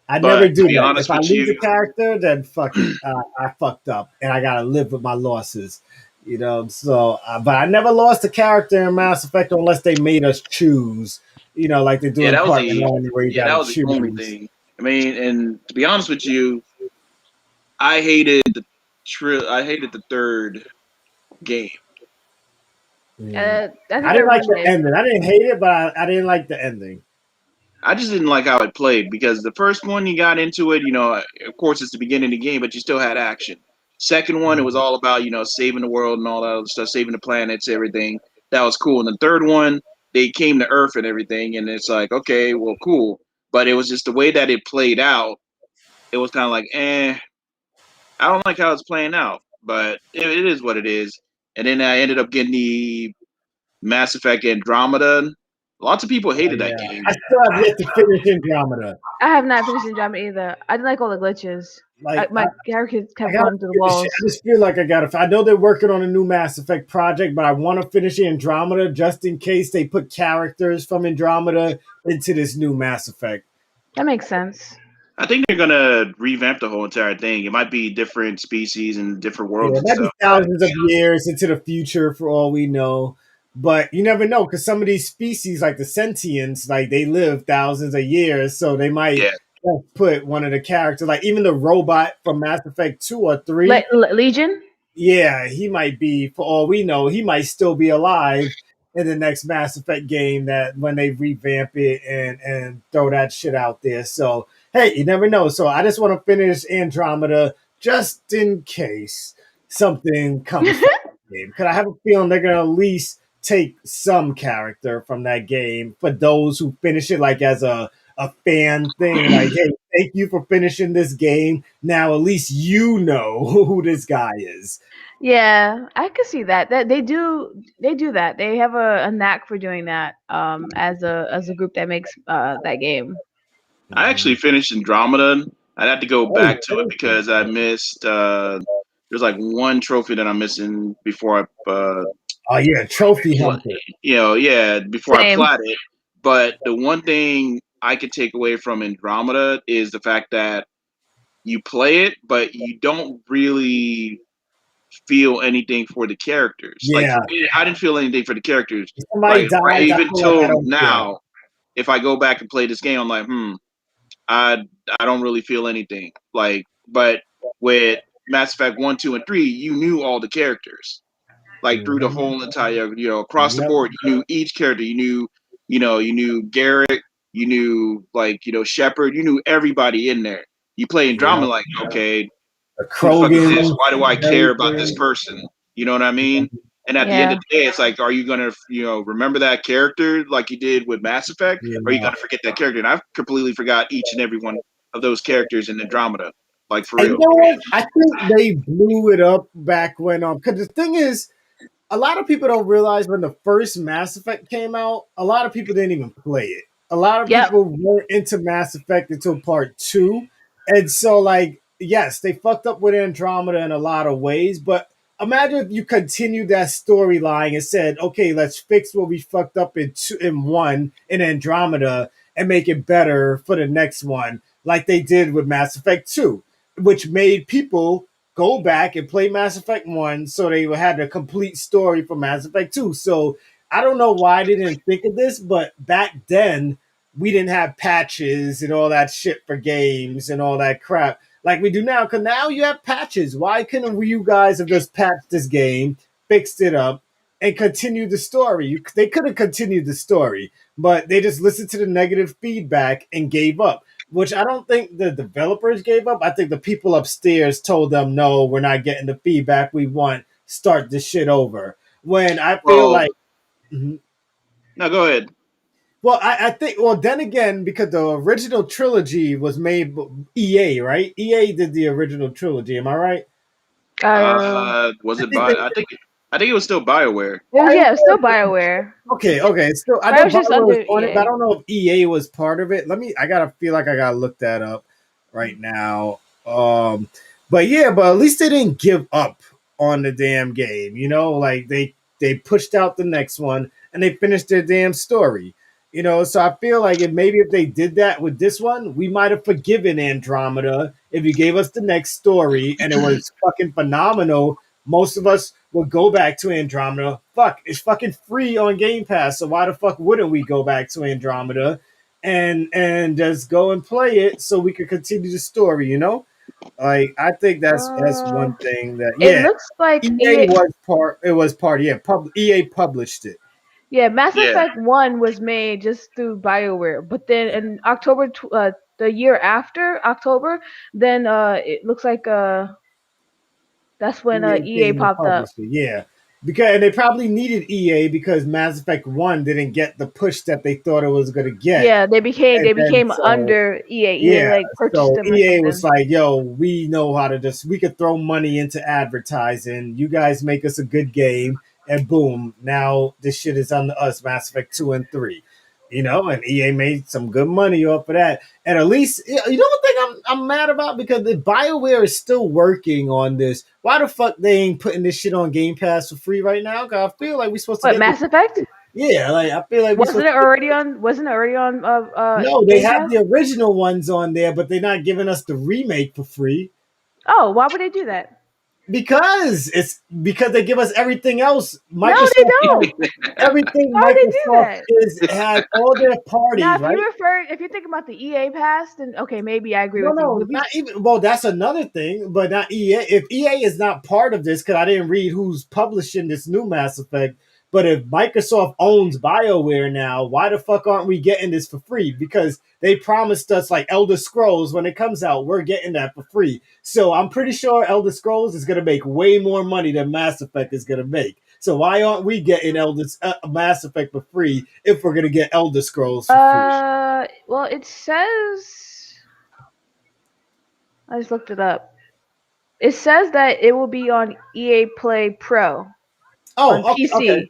I never But to do be that. If honest I with lose a you, character, then fuck it. I fucked up, and I gotta live with my losses. But I never lost a character in Mass Effect unless they made us choose. Like they do yeah, in Part One, where you that gotta was the only choose. thing. I mean, and to be honest with you, I hated I hated the third game. Mm. I I think didn't like everyone the did. ending. I didn't hate it, but I didn't like the ending. I just didn't like how it played because the first one you got into it, of course it's the beginning of the game, but you still had action. Second one, it was all about saving the world and all that other stuff, saving the planets, everything. That was cool. And the third one, they came to Earth and everything, and it's like, okay, well, cool. But it was just the way that it played out. It was kind of like, I don't like how it's playing out, but it is what it is. And then I ended up getting the Mass Effect Andromeda. Lots of people Oh hated that yeah, game. I still have yet to finish Andromeda. I have not finished Andromeda either. I didn't like all the glitches. Like My character I kept gotta running through the finish it. walls. I just feel like I gotta. I know they're working on a new Mass Effect project, but I want to finish Andromeda just in case they put characters from Andromeda into this new Mass Effect. That makes sense. I think they're gonna revamp the whole entire thing. It might be different species and different Yeah, worlds it and might be stuff, but thousands of years into the future for all we know. But you never know because some of these species, like the sentients, like they live thousands of years, so they might yeah. just put one of the characters, like even the robot from Mass Effect 2 or 3. Legion. Yeah, he might be, for all we know, he might still be alive in the next Mass Effect game that when they revamp it and throw that shit out there. So hey, you never know. So I just want to finish Andromeda just in case something comes from the game. Because I have a feeling they're gonna at least take some character from that game for those who finish it like as a fan thing, like, hey, thank you for finishing this game. Now at least you know who this guy is. Yeah, I could see that. That they do that. They have a knack for doing that. As a group that makes that game. I actually Mhm. finished Andromeda. I'd have to go Oh, back you to it finished it. because I missed. There's like one trophy that I'm missing before I, Oh yeah, Trophy Hunter. yeah, before I Same. plat it. But the one thing I could take away from Andromeda is the fact that you play it, but you don't really feel anything for the characters. Like Yeah, for me, I didn't feel anything for the characters. if somebody Right, right. dies, I Even feel like I till don't care. now, if I go back and play this game, I'm like, I I don't really feel anything. Like, but with Mass Effect 1, 2, and 3, you knew all the characters. Like through the Mhm. whole entire, across the Yep. board, you knew each character. You knew Garrett. You knew Shepard. You knew everybody in there. You play Andromeda, Yep. like, okay, The who the fuck is this? Krogan, Why do I care about this everything. person? You know what I mean? And at the end of Yeah. the day, it's like, are you gonna, remember that character like you did with Mass Effect, or are you Yeah. gonna forget that character? And I've completely forgot each and every one of those characters in Andromeda, like for And you real. know what? I think they blew it up back when because the thing is, a lot of people don't realize when the first Mass Effect came out, a lot of people didn't even play it. A lot of Yep. people weren't into Mass Effect until part two. And so, like, yes, they fucked up with Andromeda in a lot of ways, but imagine if you continued that storyline and said, okay, let's fix what we fucked up in one in Andromeda and make it better for the next one, like they did with Mass Effect 2, which made people go back and play Mass Effect 1 so they had a complete story for Mass Effect 2. So I don't know why they didn't think of this, but back then we didn't have patches and all that shit for games and all that crap like we do now. Because now you have patches. Why couldn't you guys have just patched this game, fixed it up, and continued the story? They could have continued the story, but they just listened to the negative feedback and gave up, which I don't think the developers gave up. I think the people upstairs told them, no, we're not getting the feedback we want. Start this shit over. When I feel Well, like, mhm. no, go ahead. Well, I think, well, then again, because the original trilogy was made EA, right? EA did the original trilogy. Am I right? Uh, Was I it think they by? I think it was still Bioware. it was yeah, it's still BioWare. Bioware. Okay, okay. Still, I But I know was just BioWare was under on it, but I EA. don't know if EA was part of it. I gotta feel like I gotta look that up right now. But yeah, but at least they didn't give up on the damn game. Like they pushed out the next one and they finished their damn story. So I feel like if they did that with this one, we might have forgiven Andromeda if you gave us the next story and it was fucking phenomenal. Most of us would go back to Andromeda. Fuck, it's fucking free on Game Pass. So why the fuck wouldn't we go back to Andromeda and just go and play it so we could continue the story? Like I think that's Uh, one thing that it yeah, looks like EA EA. was part. It was part. Yeah, EA published it. Yeah, Mass Yeah. Effect 1 was made just through BioWare, but then in October, the year after October, then it looks like That's when EA EA became the popped up. publisher. Yeah. Because and they probably needed EA because Mass Effect 1 didn't get the push that they thought it was gonna get. Yeah, they became And they then became so under EA. EA yeah, like purchased so them or EA was something. like, "Yo, we know how to just we could throw money into advertising. You guys make us a good game, and boom, now this shit is on us, Mass Effect 2 and 3." And EA made some good money off of that. And at least you know what thing I'm mad about because the BioWare is still working on this. Why the fuck they ain't putting this shit on Game Pass for free right now? Cause I feel like we're supposed to What, get this. Mass Effect? Yeah, like I feel like we're supposed to get. Wasn't it already on No, they Game have Pass? the original ones on there, but they're not giving us the remake for free Oh, why would they do that? because they give us everything else. No, they Microsoft has don't. everything. Why would they do Microsoft that? is has all their Now, parties, right? if you think about the EA pass, then okay, maybe I agree No, with you. no, But if you, not even. Well, that's another thing, but not EA. If EA is not part of this, because I didn't read who's publishing this new Mass Effect, but if Microsoft owns BioWare now, why the fuck aren't we getting this for free? Because they promised us like Elder Scrolls when it comes out, we're getting that for free. So I'm pretty sure Elder Scrolls is going to make way more money than Mass Effect is going to make. So why aren't we getting Mass Effect for free if we're going to get Elder Scrolls for free? well, it says I just looked it up. It says that it will be on EA Play Pro on Oh, okay, okay. PC,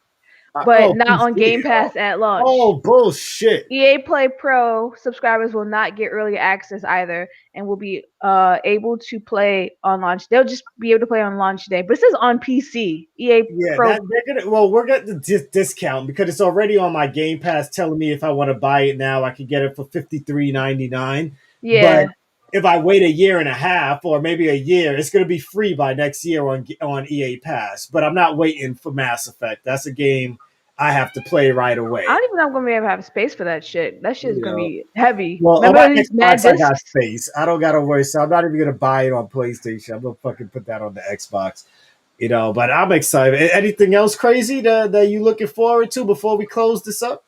but not on PC. Game Pass at launch. Oh, bullshit. EA Play Pro subscribers will not get early access either, and will be able to play on launch. They'll just be able to play on launch day, but it says on PC. EA Yeah, Pro. that they're gonna. Well, we're getting the discount because it's already on my Game Pass, telling me if I want to buy it now, I can get it for $53.99. But Yeah. if I wait a year and a half or maybe a year, it's gonna be free by next year on EA Pass. But I'm not waiting for Mass Effect. That's a game I have to play right I away. don't even know if I'm gonna be able to have space for that shit. That shit is You gonna know. be heavy. Well, on Remember my these mad Xbox, I got discs? space. I don't gotta worry. So I'm not even gonna buy it on PlayStation. I'm gonna fucking put that on the Xbox. But I'm excited. Anything else crazy that you looking forward to before we close this up?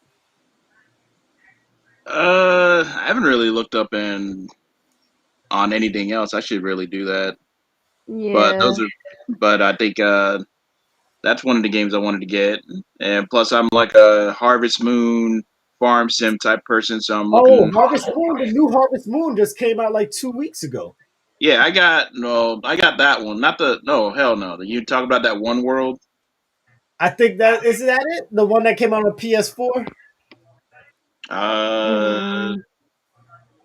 I haven't really looked up on anything else. I should really do that. But Yeah. those are, but I think that's one of the games I wanted to get. And plus, I'm like a Harvest Moon farm sim type person, so I'm Oh, looking. Harvest Moon. The new Harvest Moon just came out like 2 weeks ago. Yeah, I got that one. Not the no, hell no. You talk about that one world. I think that is that it. The one that came out on PS4. Uh, Mm,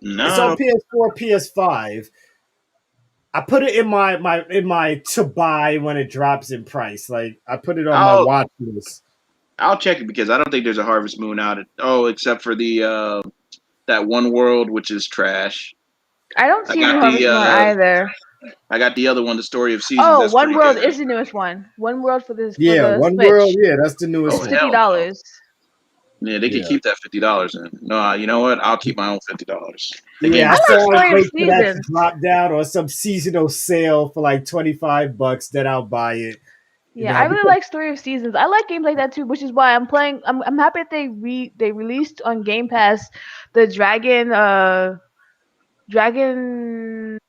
It's no. on PS4, PS5. I put it in my to buy when it drops in price. Like I put it on my I'll watch list. I'll check it because I don't think there's a Harvest Moon out. Except for the that one world which is trash. I don't I see a new got Harvest the Moon either. I got the other one, the Story of Seasons. Oh, That's One pretty World good. is the newest one. One World for Yeah, the One World. Switch. Yeah, that's the newest Oh It's one. $50. hell no. Yeah, they could Yeah. keep that $50 in. No, you know what? I'll keep my own $50. The game Yeah, I I is still like trash. want to Story of wait for that to Seasons. drop down or some seasonal sale for like $25. Then I'll buy it. Yeah, I really Because like Story of Seasons. I like games like that too, which is why I'm playing. I'm happy that they released on Game Pass the Dragon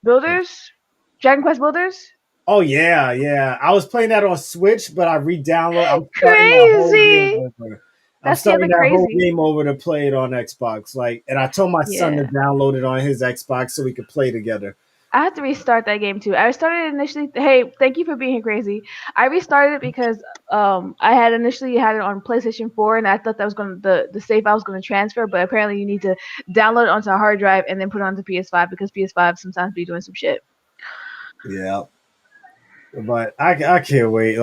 Builders, Dragon Quest Builders. oh yeah, yeah. I was playing that on Switch, but I re-download. I'm starting that whole game Crazy. over. I'm That's the starting other that whole crazy. game over to play it on Xbox. And I told my son to Yeah. download it on his Xbox so we could play together. I have to restart that game too. I restarted it initially. Hey, thank you for being here, crazy. I restarted it because I had initially had it on PlayStation 4, and I thought that was gonna the save I was gonna transfer, but apparently you need to download it onto a hard drive and then put it onto PS5 because PS5 sometimes be doing some shit. Yeah. But I can't wait.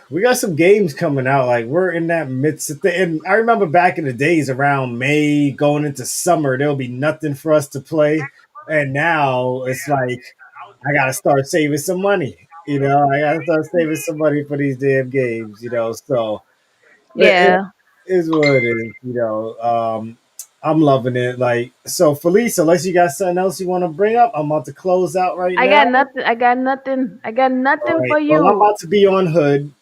We got some games coming out. Like we're in that midst of and I remember back in the days around May going into summer, there'll be nothing for us to play. And now it's like I gotta start saving some money. I gotta start saving some money for these damn games. So it Yeah, is what it is. I'm loving it. So Felice, unless you got something else you want to bring up, I'm about to close out right I now. got nothing. I got nothing. I got All nothing right. for Well, I'm you. about to be on Hood.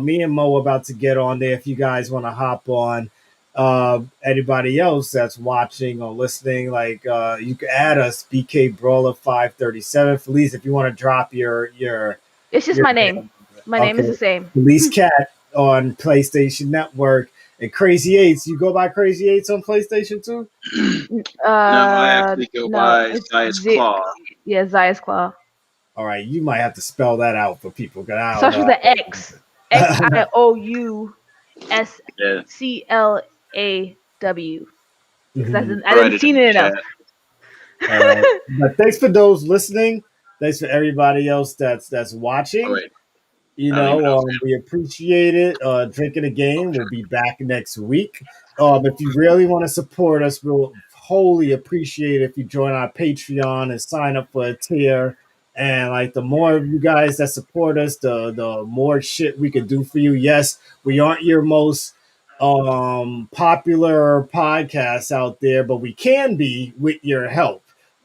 Me and Mo are about to get on there. If you guys want to hop on, anybody else that's watching or listening, you can add us BK Brawler 537. Felice, if you want to drop your It's just Your my name. name. My name is Okay. the same. Police Cat on PlayStation Network. And Crazy Eights, you go by Crazy Eights on PlayStation too? No, I actually go No, by it's Sias Claw. yeah, Zaya's Claw. All right, you might have to spell that out for people because I don't Starts with know. an X. Yeah, XIOUSCLAW. Because Mhm. I I'll didn't write it in seen the it enough. chat. All right, but thanks for those listening. Thanks for everybody else that's Oh watching. wait, I don't even know. We appreciate it. Drinking a game. We'll be back next week. If you really want to support us, we'll wholly appreciate it if you join our Patreon and sign up for a tier. And like the more of you guys that support us, the more shit we can do for you. Yes, we aren't your most popular podcasts out there, but we can be with your help.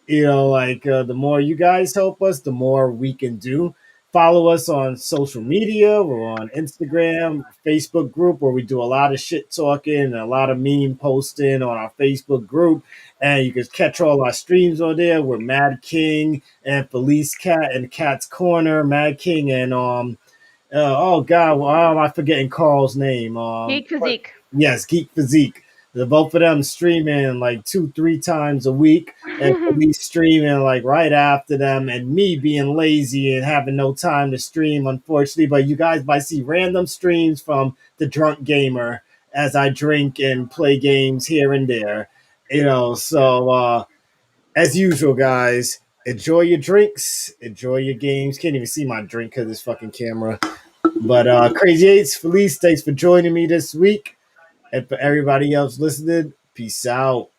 The more you guys help us, the more we can do. Follow us on social media. We're on Instagram, Facebook group where we do a lot of shit talking and a lot of meme posting on our Facebook group. And you can catch all our streams on there. We're Mad King and Felice Cat and Cat's Corner, Mad King and oh God, why am I forgetting Carl's name? Geek Physique. Yes, Geek Physique. The both of them streaming like 2-3 times a week, and police streaming like right after them, and me being lazy and having no time to stream, unfortunately. But you guys might see random streams from the Drunk Gamer as I drink and play games here and there. As usual, guys, enjoy your drinks, enjoy your games. Can't even see my drink because this fucking camera. But Crazy Eights, Felice, thanks for joining me this week. And for everybody else listening, peace out.